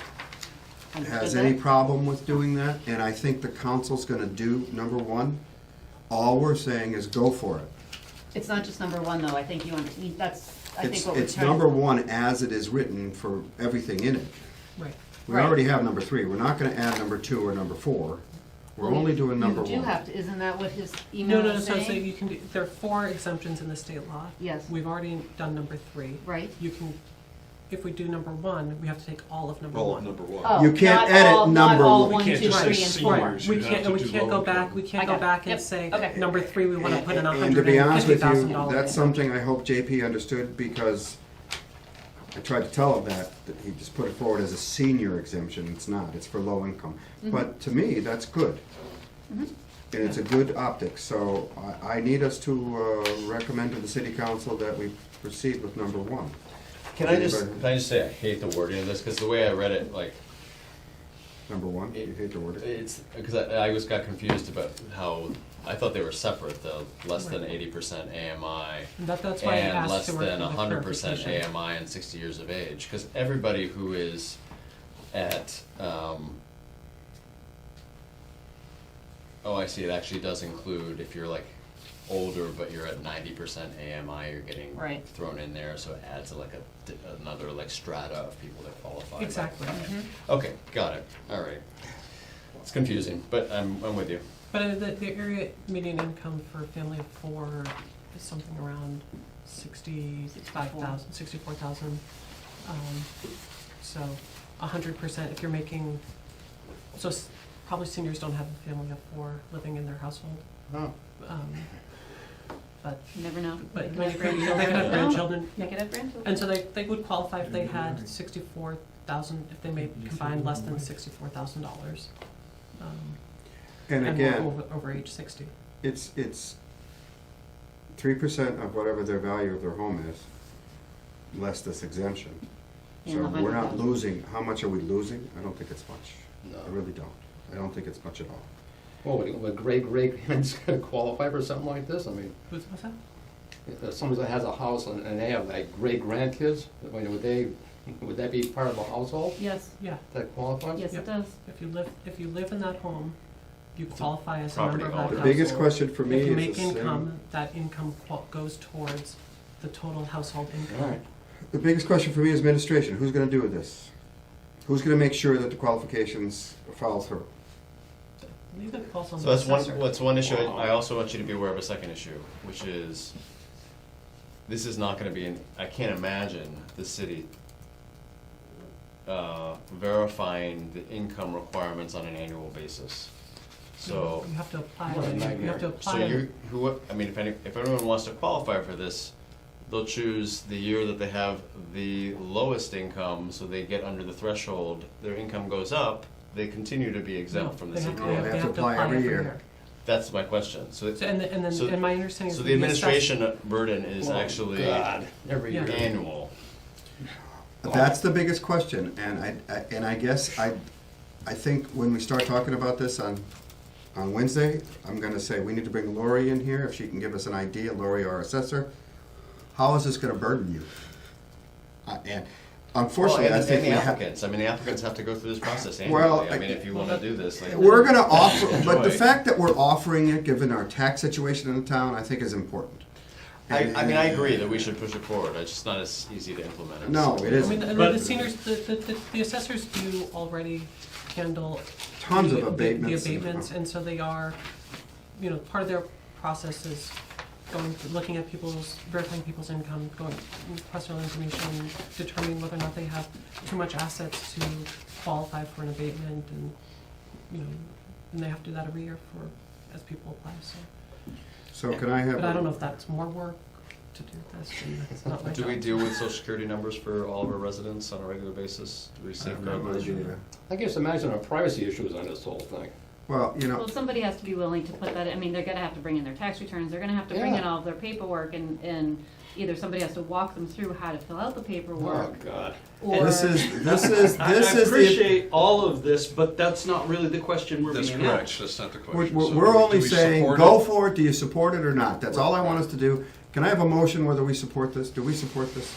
has Understood any that? problem with doing that, and I think the council's gonna do number 1. All we're saying is go for it. It's not just number 1, though. I think that's, I think what we're It's trying. number 1 as it is written for everything in it. right. We Right. already have number 3. We're not gonna add number 2 or number 4. We're only doing number 1. You do have to, isn't that what his No, email no, is so saying? you can do, there are 4 exemptions in the state law. Yes, We've already done number 3. right? You can, if we do number 1, we have to take all of number All 1. of number 1. Oh, You can't not edit all- number Not all one. 1, You 2, can't just 3, say and senior. 4. Seniors, We you have can't, to we do can't low go income. back, we can't I go got it. back and Yep. say, Okay. number 3, we wanna put in And to be honest with you, $150,000. that's something I hope JP understood, because I tried to tell him that he just put it forward as a senior exemption. It's not, it's for low income. But to me, that's good. And it's a good optics, so I need us to recommend to the city council that we proceed with number 1. Can I just say I hate the wording of this, because the way I read it, like, Number 1, you hate the word. it's, because I just got confused about how, I thought they were separate, the less than Right. 80% AMI. That's why I And asked less Stuart for than the 100% clarification. AMI and 60 years of age, because everybody who is at, oh, I see, it actually does include if you're like older, but you're at 90% AMI, you're getting Right. thrown in there, so it adds like another like strata of people that qualify. Exactly. Okay, got it, all right. It's confusing, but I'm with you. But the area median income for a family of 4 is something around 64,000. So 100%, if you're making, so probably seniors don't have a family of 4 living in their household. Oh. But, You never know. but They they could could have have grandchildren. They could have grandchildren. And so they would qualify if they had 64,000, if they made combined less than $64,000. And were again, over age 60. it's 3% of whatever their value of their home is, less this exemption. And So the we're not 100,000. losing, how much are we losing? I don't think it's much. No. I really don't. I don't think it's much at all. Well, would great-grandparents qualify for something like this? I mean, What's that? if somebody that has a house and they have like great-grandkids, I mean, would that be part of a household Yes, Yeah, that qualifies? yes, Yep. it does. if you live in that home, you qualify as a property member of that owner. The household. biggest question for me If you is make the same. income, that income goes towards the total household income. All right. The biggest question for me is administration. Who's gonna do this? Who's gonna make sure that the qualifications follow through? I think that falls on So the that's one, assessor. what's one issue. I also want you to be aware of a second issue, which is, this is not gonna be, I can't imagine the city verifying the income requirements on an annual basis. So, You have to apply, What a you nightmare. have to so apply. you, I mean, if anyone wants to qualify for this, they'll choose the year that they have the lowest income, so they get under the threshold, their income goes up, they continue to be exempt from the They have to- CPA. They have to apply every year. That's my question. So, So, and then, so- and my understanding is. so that the assessor- administration burden is Oh, actually God, every Yeah. year. annual. That's the biggest question, and I guess I think when we start talking about this on Wednesday, I'm gonna say we need to bring Lori in here, if she can give us an idea, Lori, our assessor. How is this gonna burden you? And unfortunately, I Well, think and we the have. applicants, I mean, the applicants have to go through this process Well, annually. I mean, if you wanna do this, like. We're gonna offer, but the enjoy. fact that we're offering it, given our tax situation in the town, I think is important. I mean, I agree that we should push it forward, it's just not as easy to implement it. No, it I mean, isn't. and But- the seniors, the assessors do already handle. Tons of the abatements. abatements, and so they are, part of their process is looking at verifying people's income, going, personal information, determining whether or not they have too much assets to qualify for an abatement, and they have to do that every year as people apply, so. So can I have? But I don't know if that's more work to do this, and it's not my Do we job. deal with social security numbers for all of our residents on a regular basis? Do we I have safeguard no those? idea. I guess imagine our privacy issues on this whole thing. Well, Well, somebody has to be willing to put that, I mean, they're gonna have to bring in their tax returns, they're gonna have to bring in Yeah. all of their paperwork, and either somebody has to walk them through how to fill out the Oh, paperwork, God. or. this is I the. appreciate all of this, but that's not really the question we're That's being correct, asked. that's not the We're, question. we're- So we're do only we saying, support go it? for it, do you support it or not? That's all I want us to do. Can I have a motion whether we support this? Do we support this?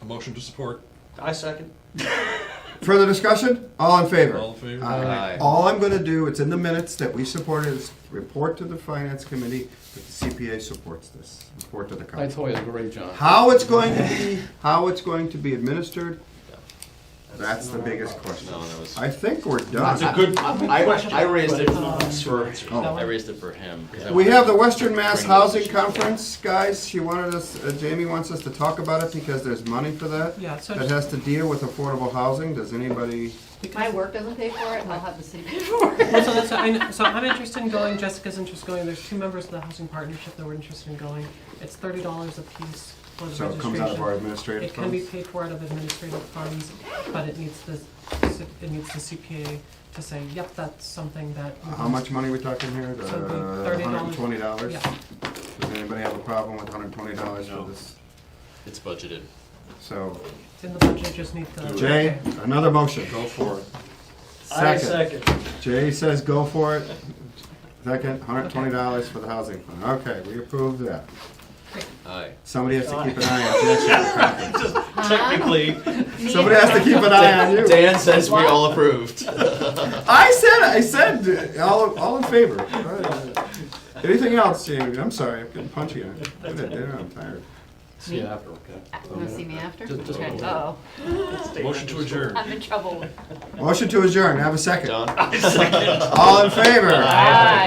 A motion to support, I second. Further discussion? All in favor? all in favor? Aye. All I'm gonna do, it's in the minutes that we supported, is report to the finance committee that the CPA supports this. Report to the I council. told you, great, John. How it's going to be administered, that's the biggest question. No, that was. I think we're It's a done. good I raised it but it's not us. for, Oh. I raised it for him. 'cause I We wanted have the to Western Mass bring Housing those issues Conference, guys. She wanted us, Jamie wants us to talk about it because there's money for that. Yeah, so, That has to deal with affordable housing. Does anybody? My work doesn't pay for it, I'll have the city pay for it. well, so I'm interested in going, Jessica's interested in going, there's 2 members of the housing partnership that were interested in going. It's $30 a piece for the So it comes out of our registration. administrative It can be funds? paid for out of administrative funds, but it needs the CPA to say, yep, that's something that. How much money are we talking here? So it'd be $30. $120? Yeah. Does anybody have a problem with $120 No. for this? It's budgeted. So, It's in the budget, just need the. Jay, another motion. Go for it. I second. Jay says go for it. Second, $120 for the housing fund. Okay, we approve that. Aye. Somebody has to keep an eye on Jesse. Just technically, Somebody has to keep an eye on you. Dan says we all approved. I said, all in favor. Anything else, Jamie? I'm sorry, I'm getting punchy on it. Go ahead, dinner, I'm tired. See you after, okay? You wanna see me after? Just a Okay. little. Oh, Motion to adjourn. I'm in trouble. Motion to adjourn, have a second. John? All in favor? Aye.